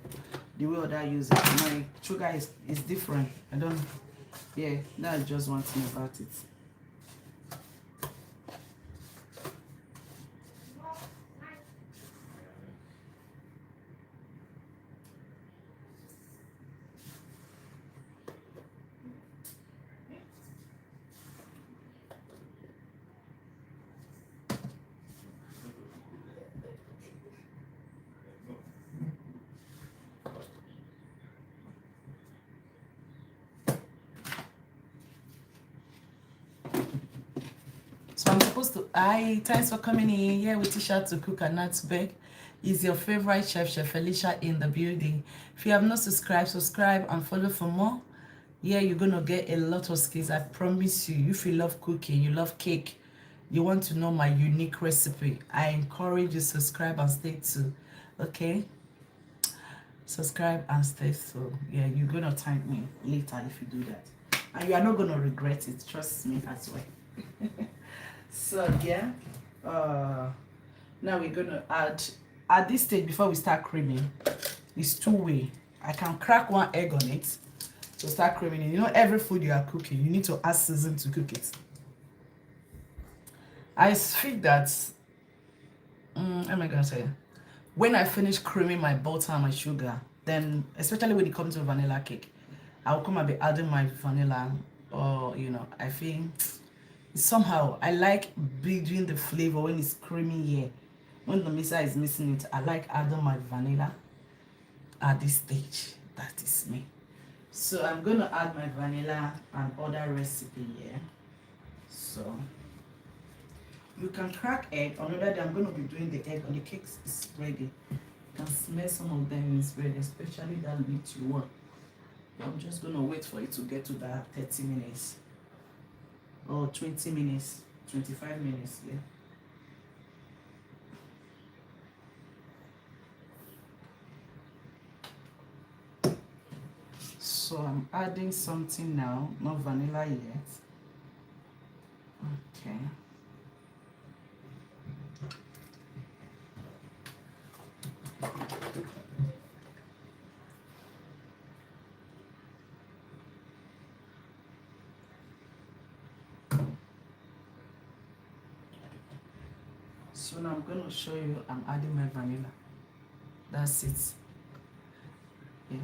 the way other use it, my sugar is different. I don't, yeah, that's just one thing about it. So I'm supposed to, thanks for coming in. Yeah, we teach how to cook and not to bake. Is your favorite chef, Chef Felicia, in the building. If you have not subscribed, subscribe and follow for more. Yeah, you're gonna get a lot of skills, I promise you. If you love cooking, you love cake, you want to know my unique recipe, I encourage you subscribe and stay tuned. Okay, subscribe and stay tuned. Yeah, you're gonna thank me later if you do that, and you are not gonna regret it, trust me as well. So yeah, now we're gonna add, at this stage before we start creaming, it's two-way. I can crack one egg on it to start creaming it. You know, every food you are cooking, you need to add season to cook it. I feel that, what am I gonna say? When I finish creaming my butter and my sugar, then especially when it comes to vanilla cake, I'll come and be adding my vanilla, or you know, I feel somehow I like building the flavor when it's creamy here. When the mixer is missing it, I like adding my vanilla at this stage. That is me. So I'm gonna add my vanilla and other recipe here. So you can crack egg. Another day I'm gonna be doing the egg on the cake is ready. You can smell some of them is ready, especially that little one. I'm just gonna wait for it to get to that 30 minutes or 20 minutes, 25 minutes. Yeah. So I'm adding something now, not vanilla yet. Okay. So now I'm going to show you, I'm adding my vanilla. That's it. Yeah.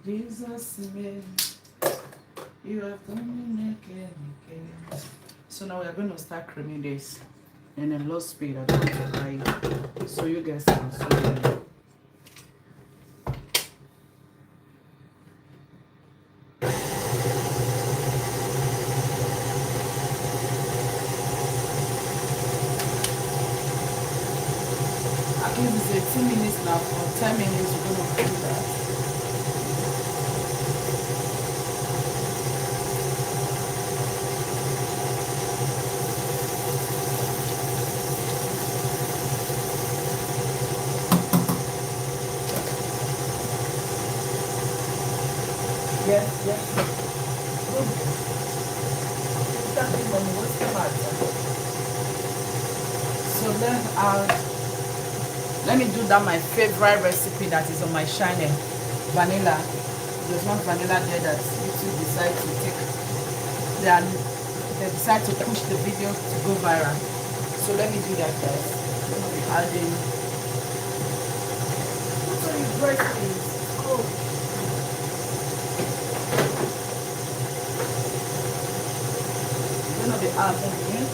Jesus, man, you have done me naked. So now we are going to start creaming this in a low speed. I don't want to high, so you guys can see. At least it's 18 minutes now. For 10 minutes, we're going to do that. Yes, yes. Good. Starting on what's the matter? So then let me do that my favorite recipe that is on my channel, vanilla. There's one vanilla there that YouTube decide to take. They decide to push the video to go viral. So let me do that, guys. I'm gonna be adding. What's on your bread, please? Oh. I'm gonna be adding milk.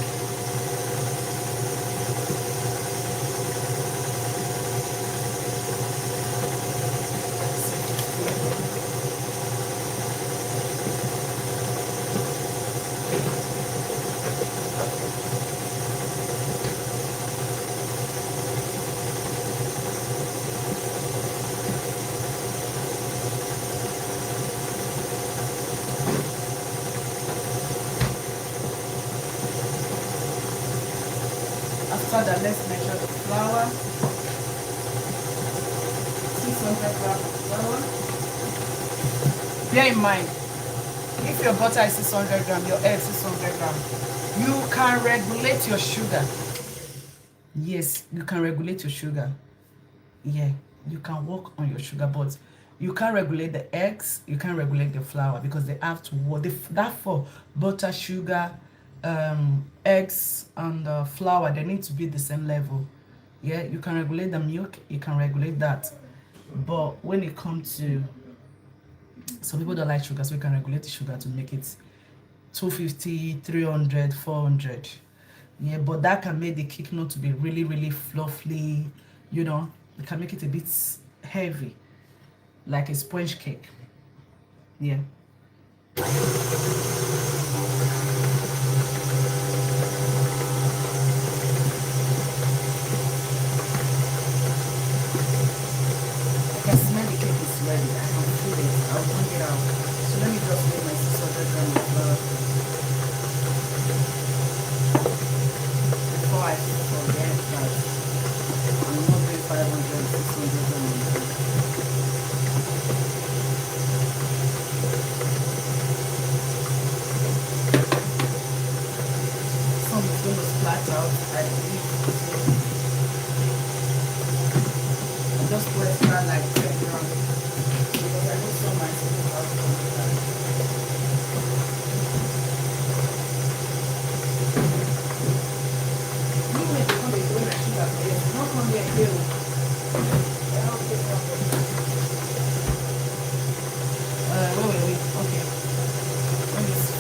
After that, let's measure the flour. 600 grams of flour. Bear in mind, if your butter is 600 grams, your egg is 600 grams, you can regulate your sugar. Yes, you can regulate your sugar. Yeah, you can work on your sugar, but you can't regulate the eggs, you can't regulate the flour because they have to work. That for butter, sugar, eggs, and flour, they need to be the same level. Yeah, you can regulate the milk, you can regulate that. But when it comes to, some people don't like sugar, so you can regulate the sugar to make it 250, 300, 400. Yeah, but that can make the cake not to be really, really fluffy, you know. It can make it a bit heavy, like a sponge cake. Yeah. I can smell the cake is ready. I can feel it. I'll bring it out. So let me just make my 600 grams of flour before I forget that I'm not doing 500, 600 grams. Some is going to splat out, I believe. I just put extra like 10 grams because I know some might still have to do that. You may become a good sugar, but it's not only a bill. Wait. Okay. Let me see.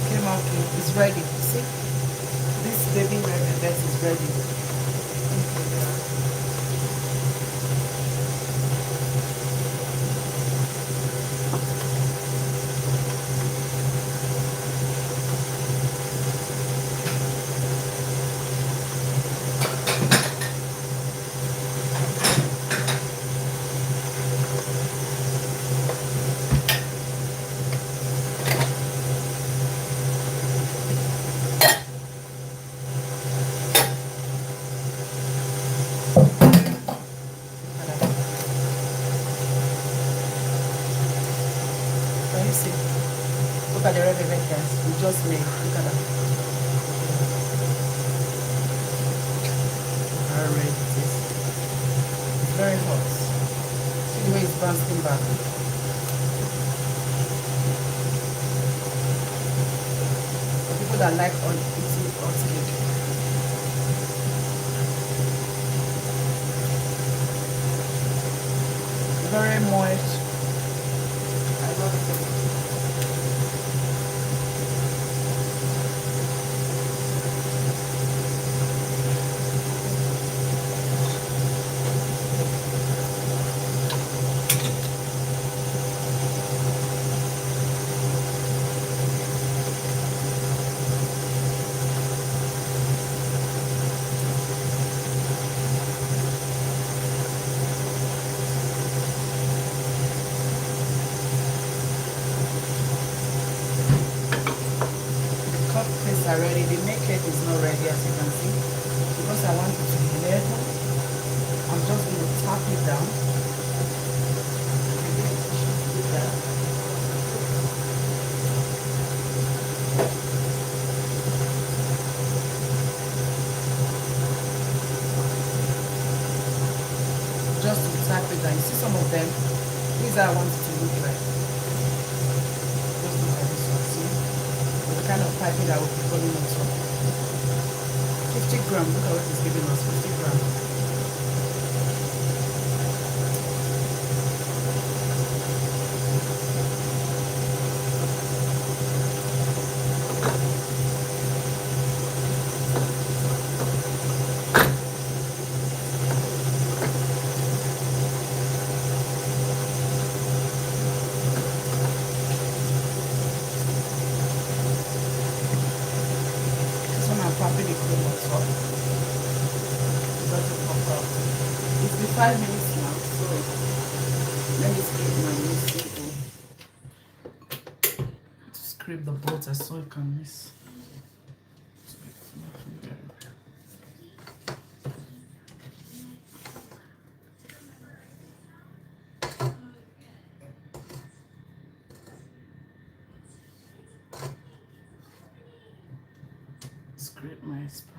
Came out, it's ready. See? This baby velvet is ready. Can you see? Look at the red velvet guys. We just made. Look at that. How red it is. It's very hot. See the way it's bouncing back. that like on eating hot cake. Very moist. I love it. Cupcakes are ready. The main cake is not ready, as you can see, because I want it to be level. I'm just going to tap it down. Just to tap it down. You see some of them? These are I want it to look like. Just look at this one. See? The kind of piping that will be coming on top. 50 grams. Look at what it's giving us. 50 grams. Pumping the cream on top. It doesn't pop out. It's been 5 minutes now, so let me scrape my mix to scrape the butter so it can mix. Scrape my sponge.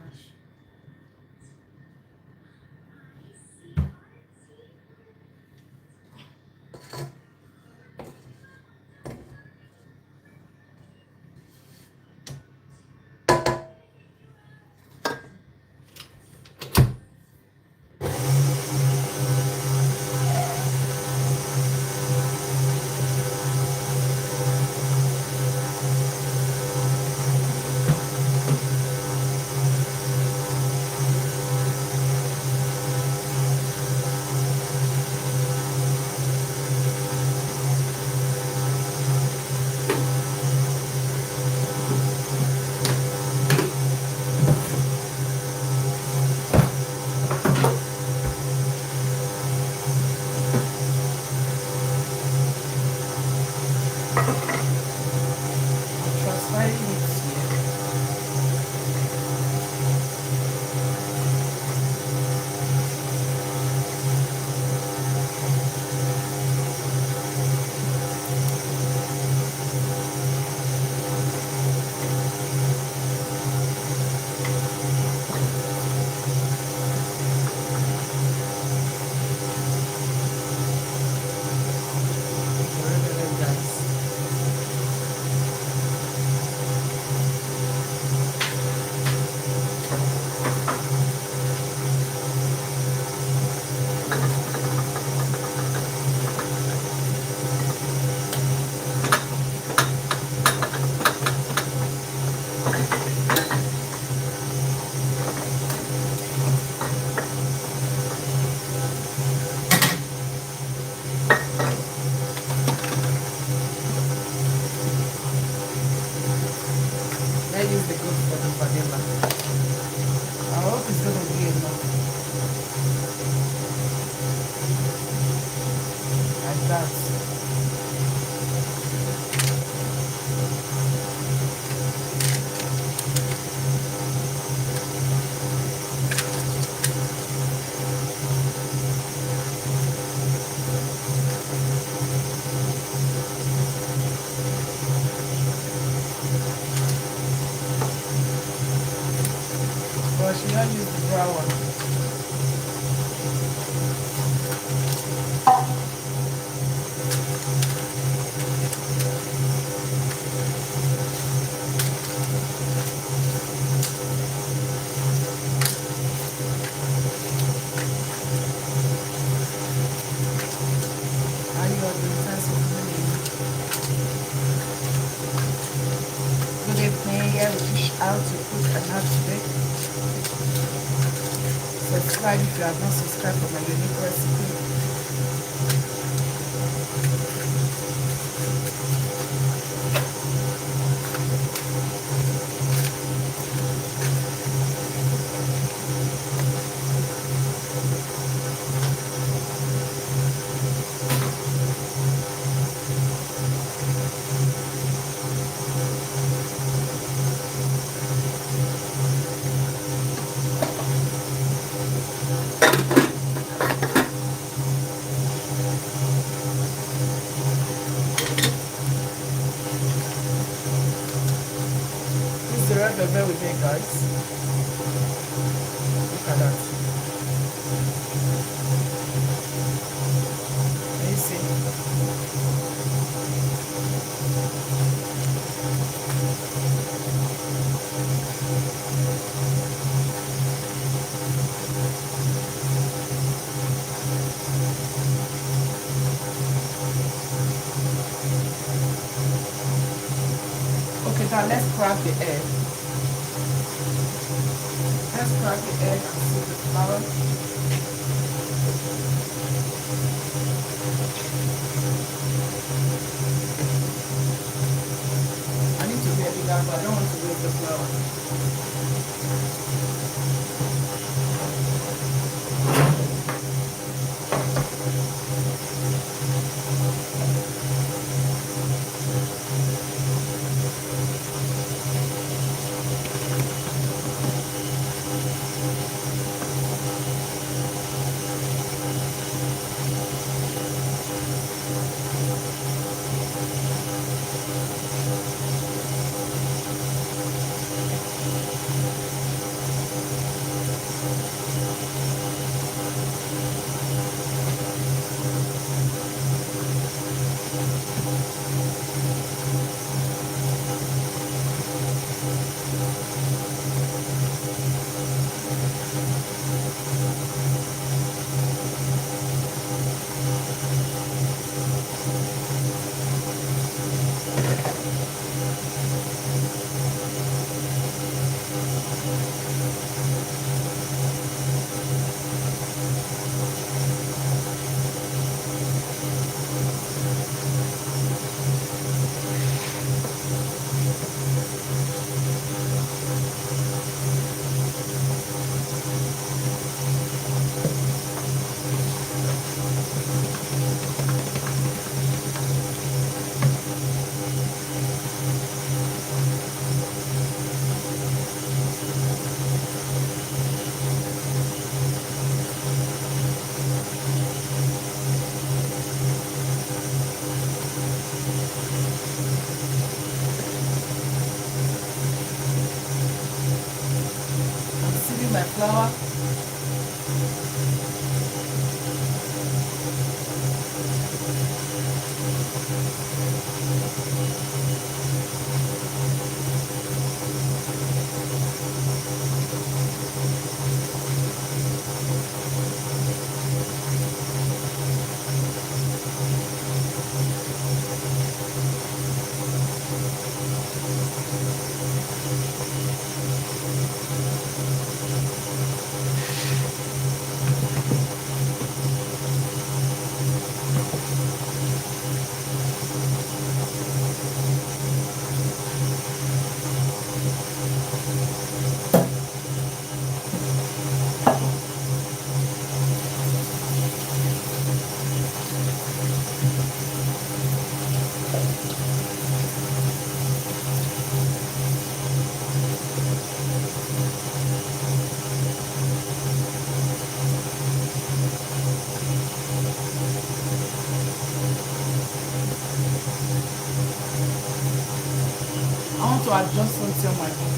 Use the good for the vanilla. I hope it's going to be enough. Like that. But she don't use the brown one. how to cook and how to bake. Subscribe if you have not subscribed for my unique recipe. This is the red velvet we made, guys. Look at that. Can you see? Okay, now let's crack the egg. Let's crack the egg and see the flour. I need to be a bigger, but I don't want to waste the flour. My flour. I want to adjust something on my phone.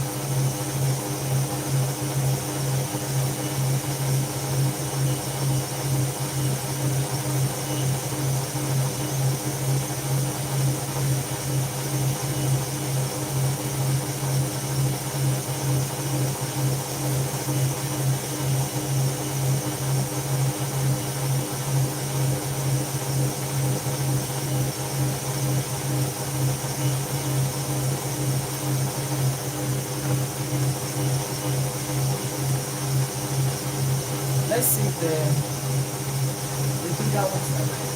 Let's see if the bigger ones are ready.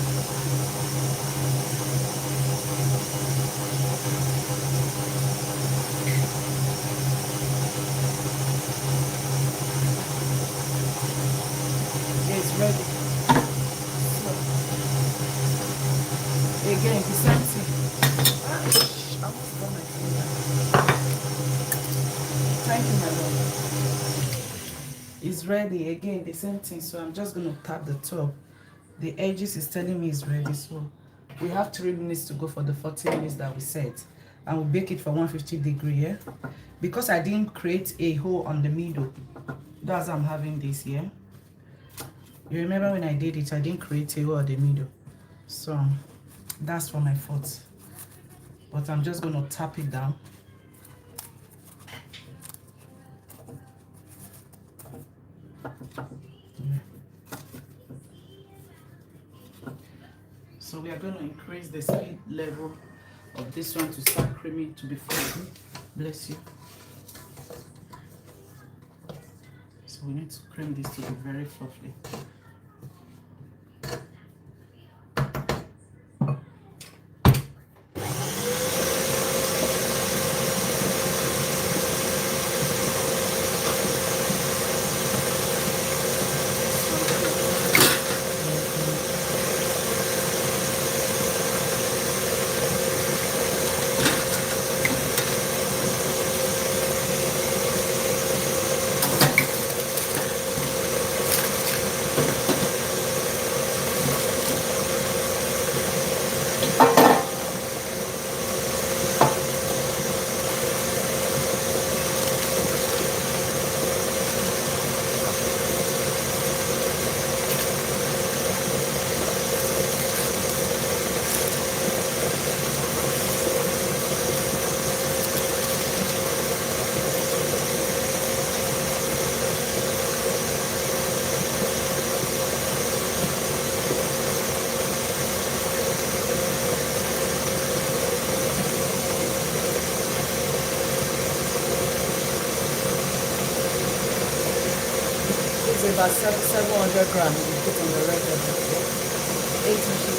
It's ready. So, again, the same thing. I almost got my finger. Thank you, my love. It's ready. Again, the same thing. So I'm just going to tap the top. The edges is telling me it's ready. So we have 3 minutes to go for the 40 minutes that we set. And we'll bake it for 150 degree, yeah? Because I didn't create a hole on the middle. That's why I'm having this here. You remember when I did it, I didn't create a hole on the middle. So that's for my fault. But I'm just going to tap it down. So we are going to increase the speed level of this one to start creaming to be fluffy. Bless you. So we need to cream this to be very fluffy. It's about 700 grams you put on the regular, 8 inches.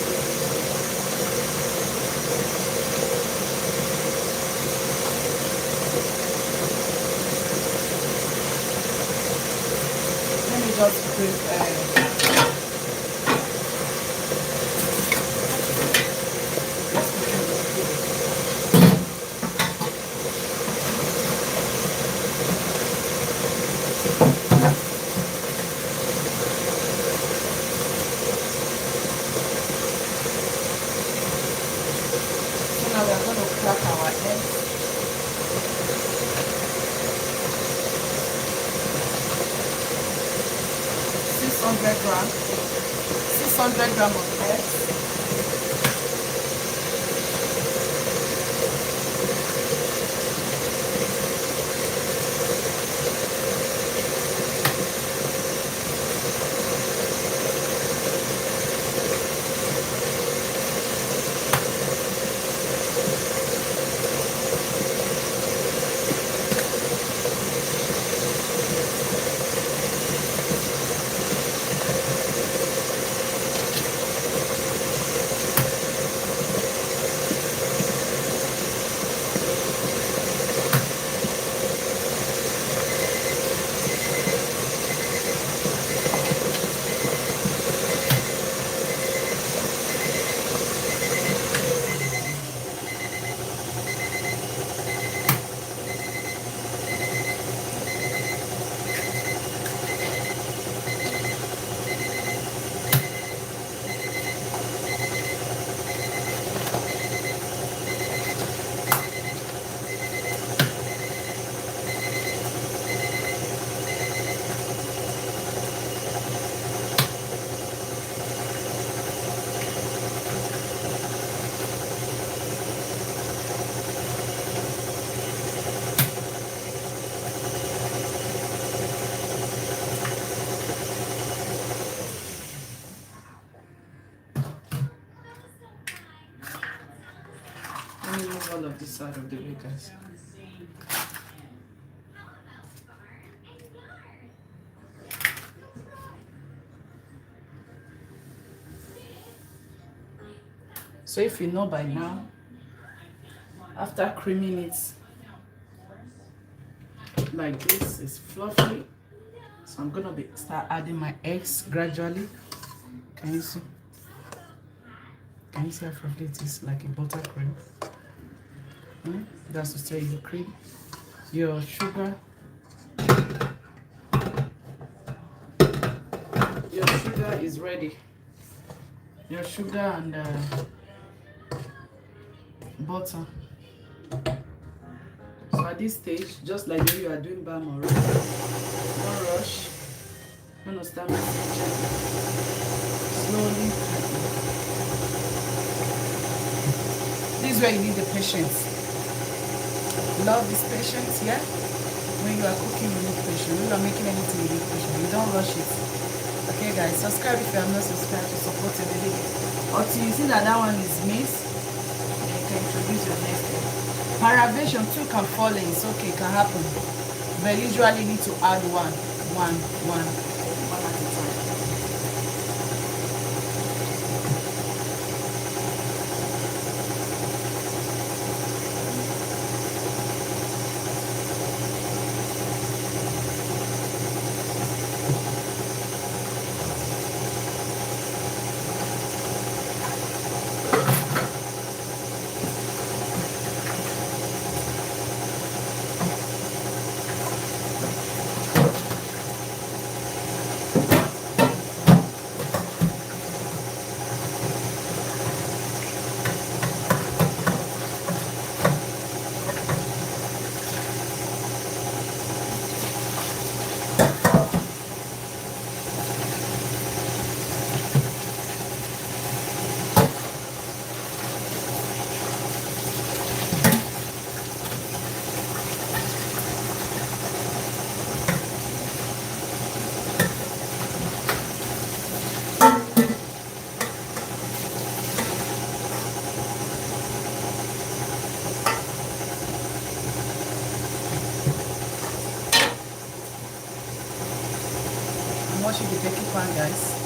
Let me just put now we are going to crack our eggs. Grams, 600 grams of eggs. Let me move all of this out of the way, guys. So if you know by now, after creaming it like this, it's fluffy. So I'm gonna start adding my eggs gradually. Can you see? Can you see how fluffy it is, like a buttercream? That's to say your cream, your sugar. Your sugar is ready. Your sugar and butter. So at this stage, just like when you are doing balm already, don't rush. I'm gonna start mixing gently, slowly. This is where you need the patience. Love is patience, yeah? When you are cooking, you need patience. When you are making anything, you need patience. You don't rush it. Okay, guys, subscribe if you have not subscribed to support the video. Until you see that one is missed, then you can introduce your next step. Paravation too can fall in. It's okay, it can happen. But usually need to add one at a time. I'm washing the baking pan, guys.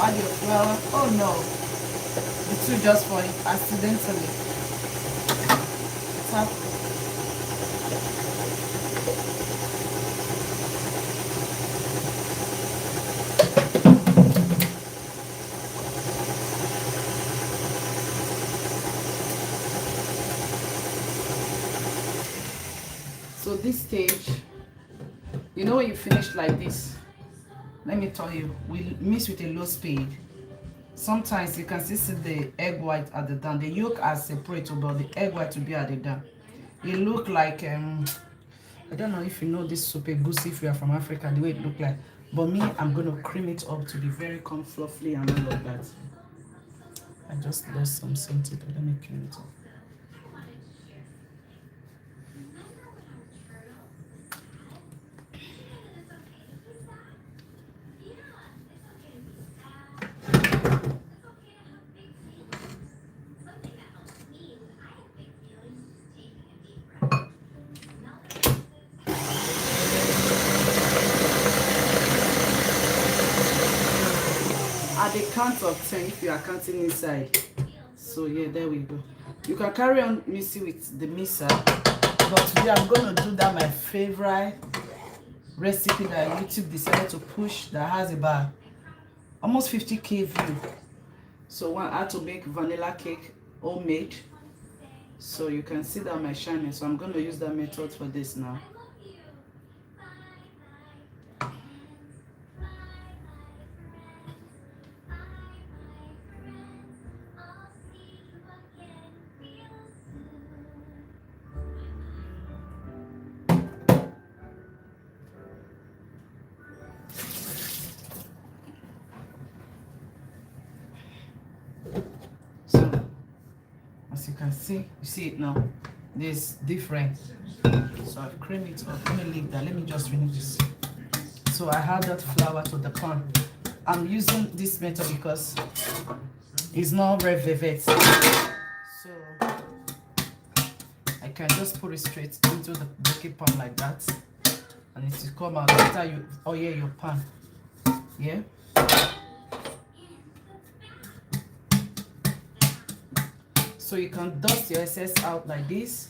Add your flour. Oh no, the two just for it accidentally. Tap. So this stage, you know, when you finish like this, let me tell you, we mix with a low speed. Sometimes you can still see the egg white at the down. The yolk are separate, but the egg white will be at the down. It look like I don't know if you know this soup egusi if you are from Africa, the way it look like. But me, I'm gonna cream it up to be very fluffy and all of that. I just lost some something, but let me clean it up. At the count of 10, if you are counting inside. So yeah, there we go. You can carry on mixing with the mixer, but today I'm gonna do that my favorite recipe that YouTube decided to push that has about almost 50k view. So I had to make vanilla cake homemade. So you can see that my shining. So I'm going to use that method for this now. So as you can see, you see it now. There's different. So I've creamed it up. Let me leave that. Let me just finish this. So I add that flour to the pan. I'm using this method because it's not red velvet. So I can just put it straight into the baking pan like that, and it will come out after you oil your pan. Yeah. So you can dust your excess out like this,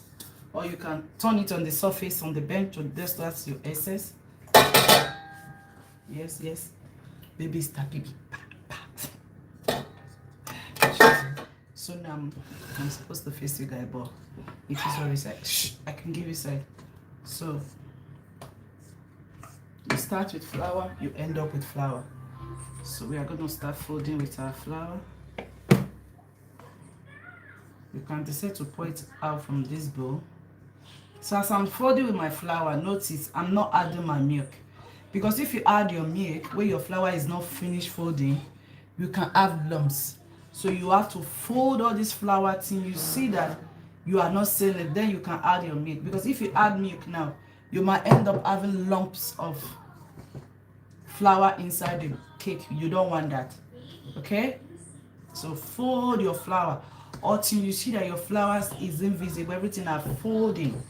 or you can turn it on the surface on the bench to dust your excess. Yes, yes. Baby start baby. So now I'm supposed to face you guys, but it is always like shh, I can give you side. So you start with flour, you end up with flour. So we are going to start folding with our flour. You can decide to pour it out from this bowl. So as I'm folding with my flour, notice I'm not adding my milk, because if you add your milk where your flour is not finished folding, you can have lumps. So you have to fold all this flour till you see that you are not seeing it, then you can add your milk. Because if you add milk now, you might end up having lumps of flour inside the cake. You don't want that. Okay, so fold your flour until you see that your flour is invisible, everything are folding.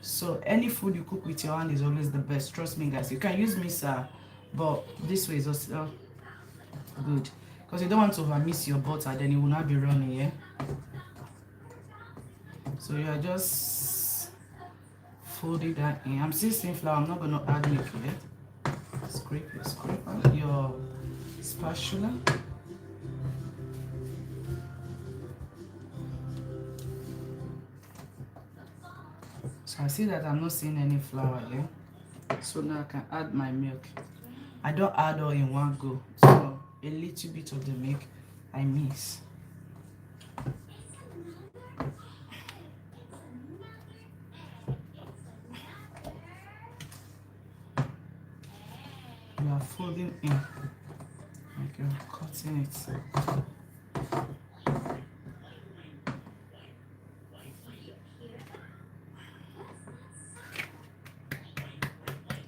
So any food you cook with your hand is always the best. Trust me, guys. You can use mixer, but this way is also good, because you don't want to overmix your butter, then it will not be running. Yeah. So you are just folding that in. I'm still seeing flour. I'm not going to add milk yet. Scrape your spatula. So I see that I'm not seeing any flour here. So now I can add my milk. I don't add all in one go. So a little bit of the milk I mix. You are folding in. Like you're cutting it.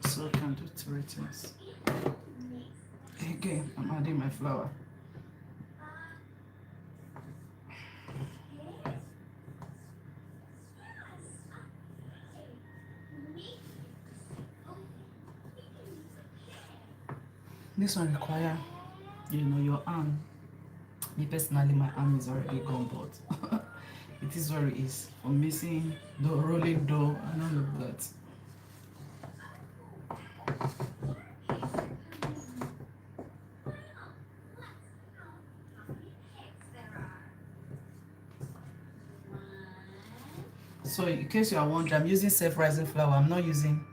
So I can do 3 things. Again, I'm adding my flour. This one require, your arm. Me personally, my arm is already gone, but it is what it is. For missing the rolling dough and all of that. So in case you are wondering, I'm using self-rising flour. I'm not using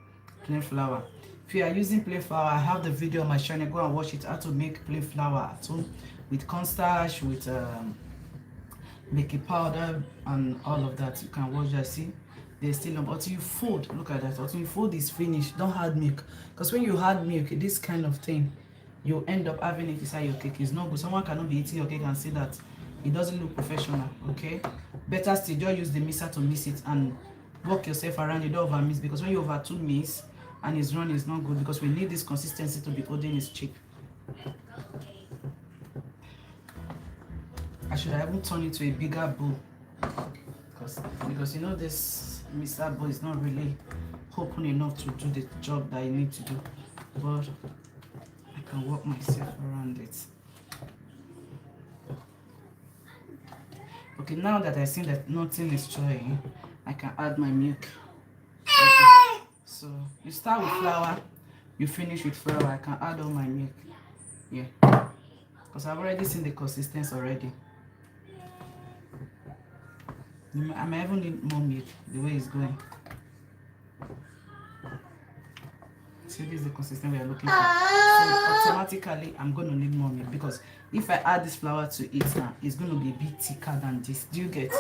plain flour. If you are using plain flour, I have the video on my channel. Go and watch it, how to make plain flour at home with cornstarch, with baking powder and all of that. You can watch that. See, there's still until you fold. Look at that. Until you fold is finished. Don't add milk, because when you add milk, this kind of thing, you end up having it inside your cake. It's not good. Someone cannot be eating your cake and see that it doesn't look professional. Okay, better still just use the mixer to mix it and work yourself around. You don't over mix, because when you over too mix and it's running, it's not good, because we need this consistency to be holding its shape. I should have even turned it to a bigger bowl, because this mixer bowl is not really open enough to do the job that I need to do, but I can work myself around it. Okay, now that I see that nothing is showing, I can add my milk. Okay. So you start with flour, you finish with flour. I can add all my milk. Yeah, because I've already seen the consistency already. I might even need more milk the way it's going. See, this is the consistency we are looking for. So automatically, I'm going to need more milk because if I add this flour to it now, it's going to be a bit thicker than this. Do you get? So,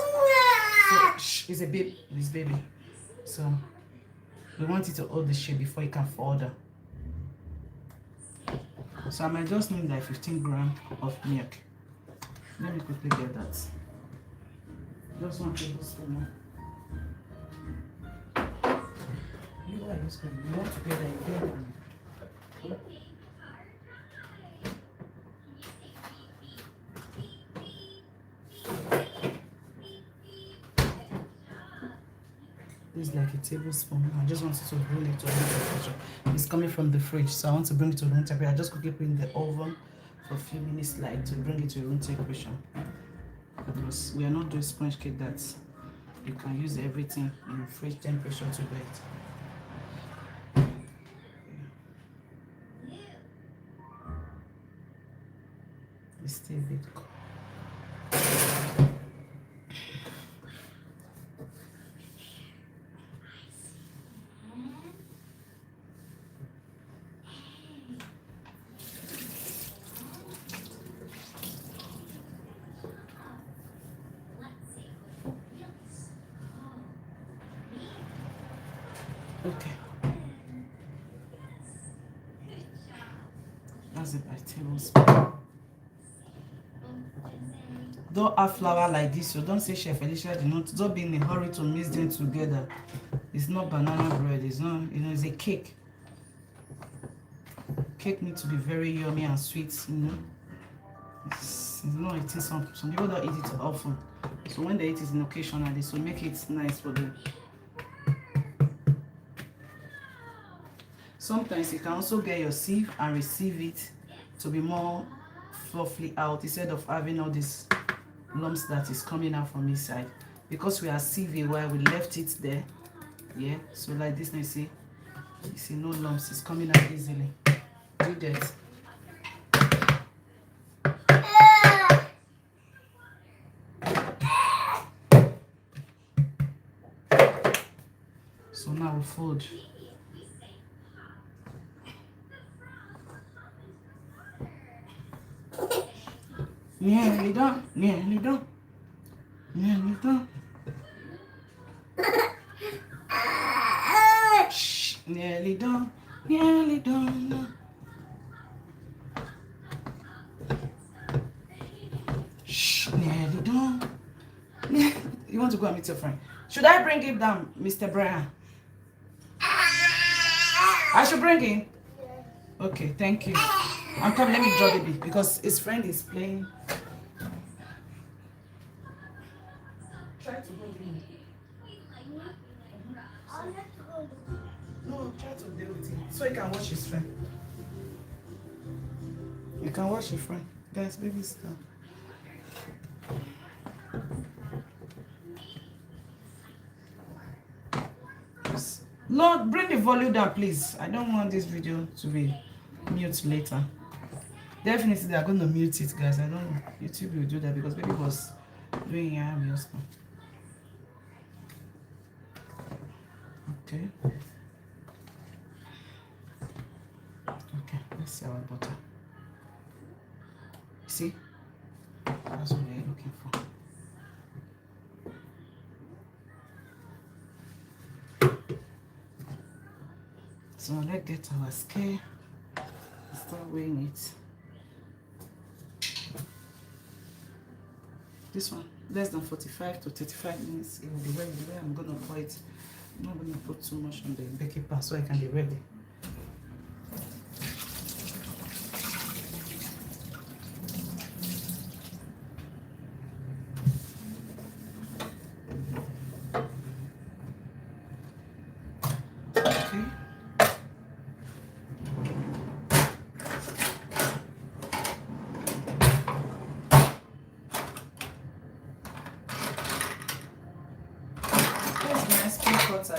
shh, it's a baby. This baby. So we want it to hold the shape before it can fall down. So I might just need like 15 grams of milk. Let me quickly get that. Just 1 tablespoon. You are just going. You want to get that again. This is like a tablespoon. I just want to roll it to room temperature. It's coming from the fridge, so I want to bring it to room temperature. I just quickly put it in the oven for a few minutes, like to bring it to room temperature. Because we are not doing sponge cake that you can use everything in fridge temperature to bake. It's still a bit cold. Okay. That's it by tablespoon. Don't have flour like this, so don't say Chef Felicia did not. Don't be in a hurry to mix them together. It's not banana bread, it's not, it's a cake. Cake needs to be very yummy and sweet, It's not eating some people don't eat it often. So when they eat it occasionally, so make it nice for them. Sometimes you can also get your sieve and receive it to be more fluffy out instead of having all these lumps that is coming out from inside. Because we are sieving while we left it there. Yeah, so like this now you see no lumps, it's coming out easily. Do that. So now we fold. Nearly done, nearly done, nearly done. Shh, nearly done, nearly done. Shh, nearly done. You want to go and meet your friend? Should I bring him down, Mr. Brian? I should bring him? Okay, thank you. I'm coming, let me draw baby because his friend is playing. Try to bring him. No, try to deal with him so he can watch his friend. You can watch your friend. Guys, baby stuff. Lord, bring the volume down, please. I don't want this video to be mute later. Definitely, they are going to mute it, guys. I don't know. YouTube will do that because baby was doing music. Okay. Okay, let's see our butter. See? That's what we're looking for. So let's get our scale. Start weighing it. This one, less than 45 to 35 minutes. It will be ready. The way I'm gonna pour it, I'm not gonna put too much on the baking pan so I can be ready.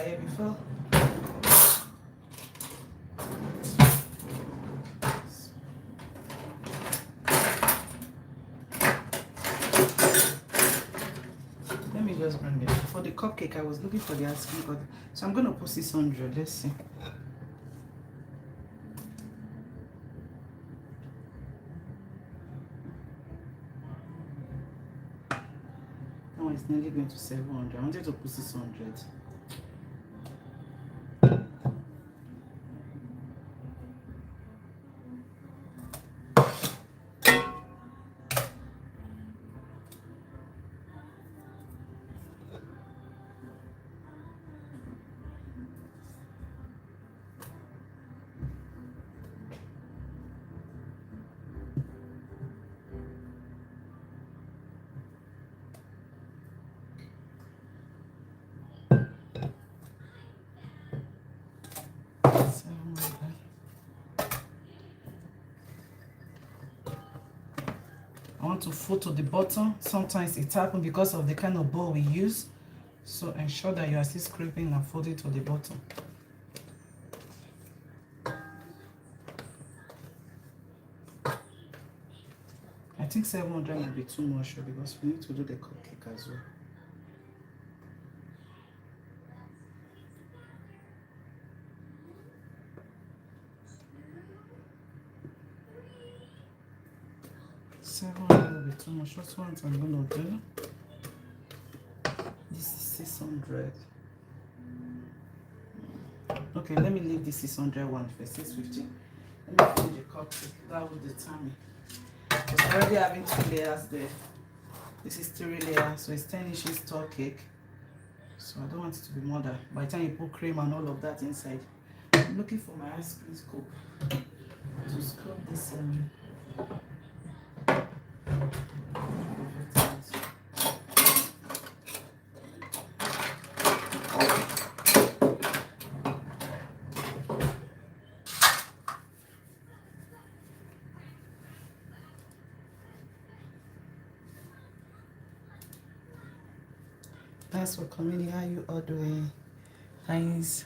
Here before. Let me just bring for the cupcake, I was looking for the ice cream, but so I'm gonna put 600. Let's see. No, it's nearly going to 700. I wanted to put 600. I want to fold to the bottom. Sometimes it happens because of the kind of bowl we use. So ensure that you are still scraping and folding to the bottom. I think 700 might be too much because we need to do the cupcake as well. Will be too much. What ones I'm gonna do? This is 600. Okay, let me leave the 600 one for 650. Let me finish the cupcake. That will determine. Because I'm already having 2 layers there. This is 3 layers, so it's 10 inches tall cake. So I don't want it to be more than. By the time you put cream and all of that inside, I'm looking for my ice cream scoop to scoop this. Thanks for coming. How you all doing? Heinz,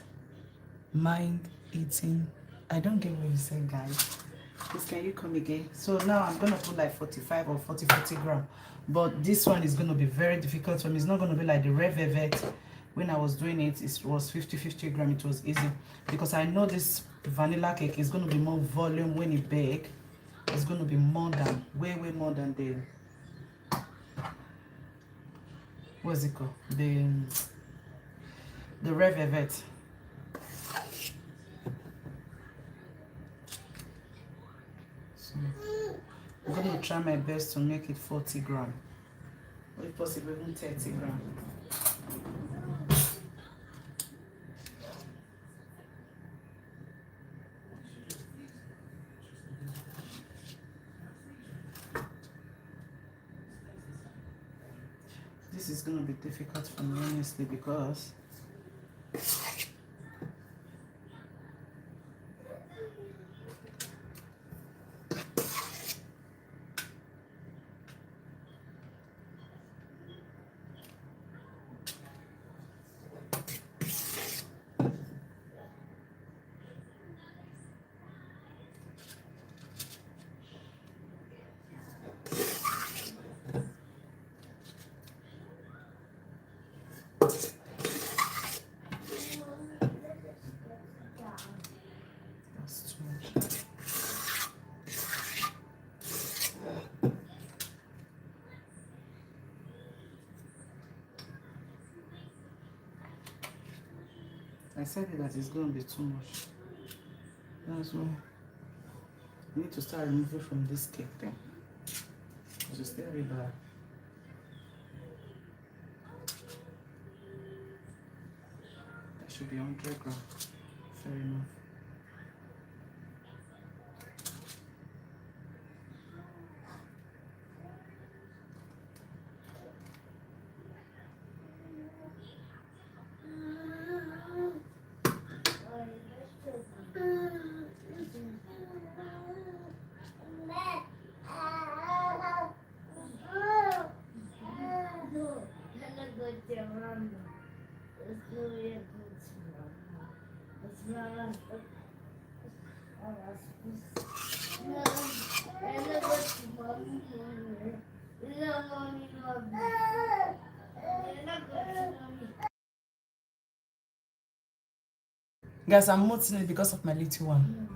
mind eating. I don't get what you said, guys. Please, can you come again? So now I'm gonna put like 45 or 40 grams. But this one is gonna be very difficult for me. It's not gonna be like the red velvet. When I was doing it, it was 50 grams. It was easy because I know this vanilla cake is gonna be more volume when it bake. It's gonna be more than way more than what's it called? The red velvet. So I'm going to try my best to make it 40 grams. Or if possible, even 30 grams. This is going to be difficult for me, honestly, because I said it that it's going to be too much. That's why I need to start removing from this cake thing. Because it's still very bad. That should be 100 grams. Fair enough. Guys, I'm muting it because of my little one.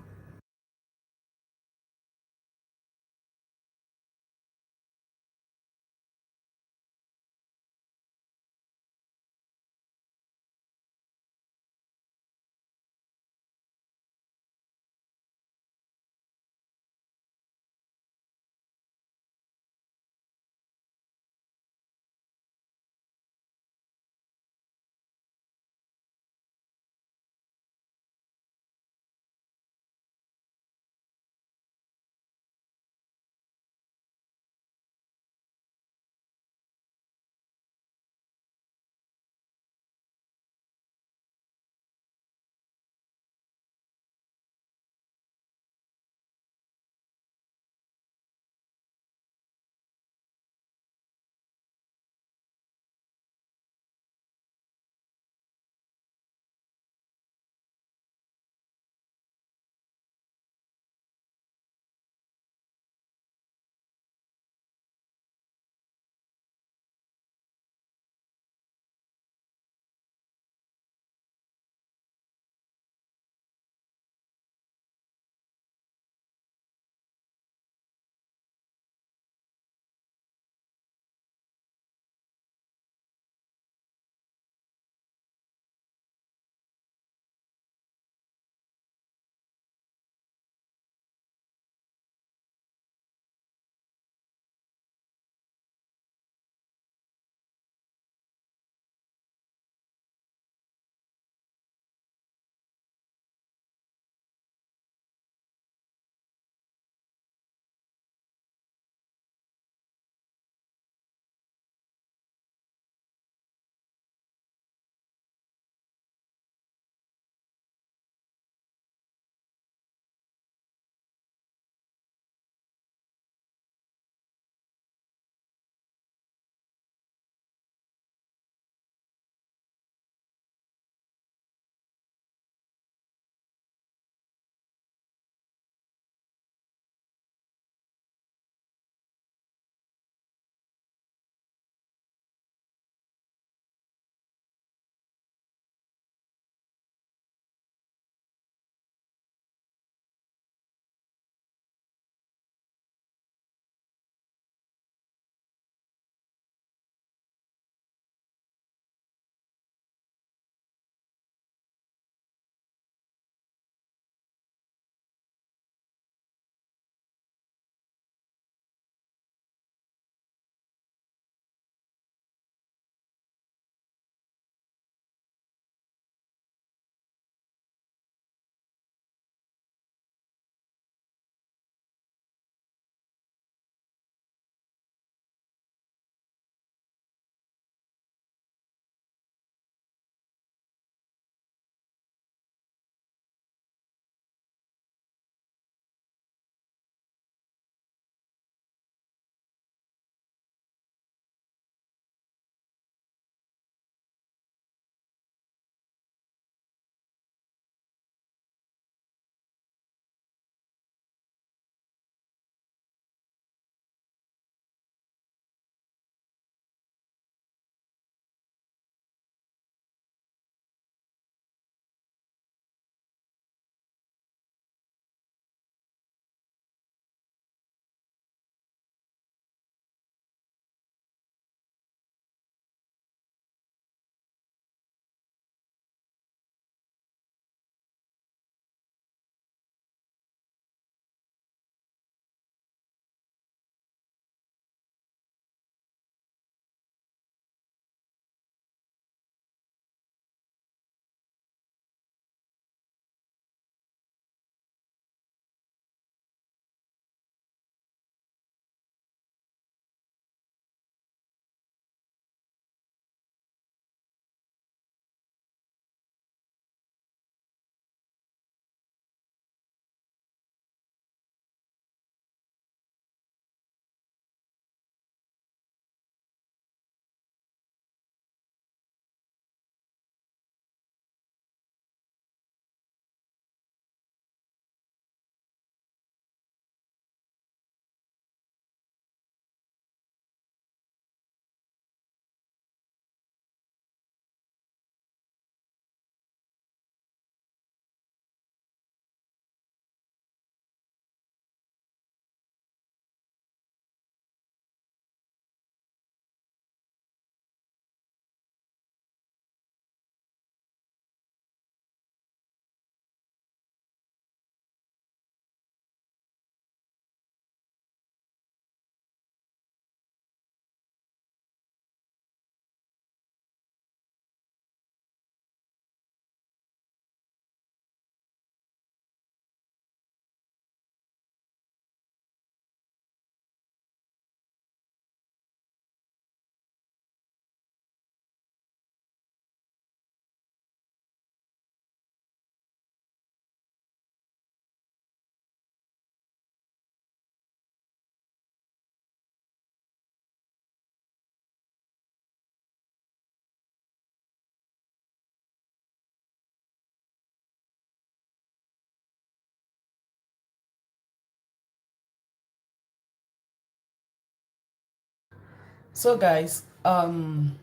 So guys, I'm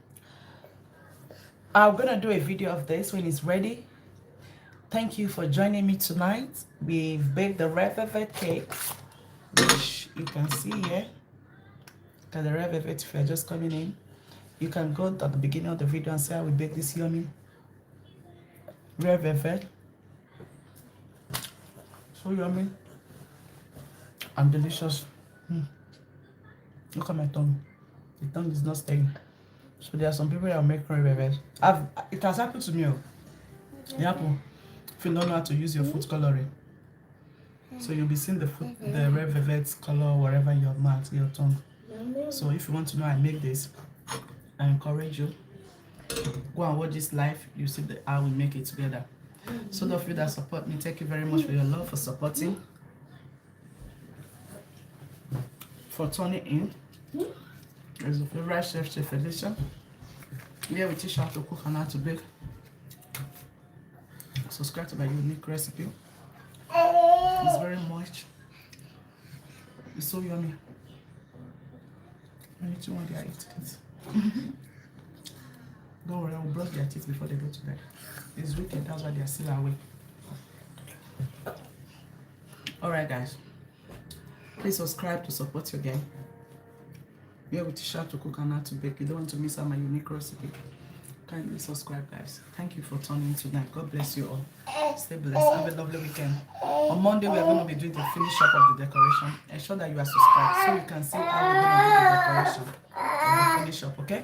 gonna do a video of this when it's ready. Thank you for joining me tonight. We've baked the red velvet cake, which you can see here. Got the red velvet. If you're just coming in, you can go at the beginning of the video and see how we bake this yummy red velvet. So yummy and delicious. Look at my tongue. The tongue is not staying. So there are some people that are making red velvet. It has happened to me. It happened. If you don't know how to use your food coloring, so you'll be seeing the red velvet color wherever in your mouth, your tongue. So if you want to know how I make this, I encourage you, go and watch this live. You see how we make it together. So those of you that support me, thank you very much for your love, for supporting, for tuning in. There's a favorite chef, Chef Felicia. Here we teach you how to cook and how to bake. Subscribe to my unique recipe. It's very moist. It's so yummy. I need to want their teeth. Don't worry, I will brush their teeth before they go to bed. It's weekend, that's why they are still awake. Alright guys, please subscribe to support your game. Here we teach you how to cook and how to bake. You don't want to miss out my unique recipe. Kindly subscribe guys. Thank you for tuning in tonight. God bless you all. Stay blessed. Have a lovely weekend. On Monday we are going to be doing the finish up of the decoration. Ensure that you are subscribed so you can see how we're going to do the decoration of the finish up, okay?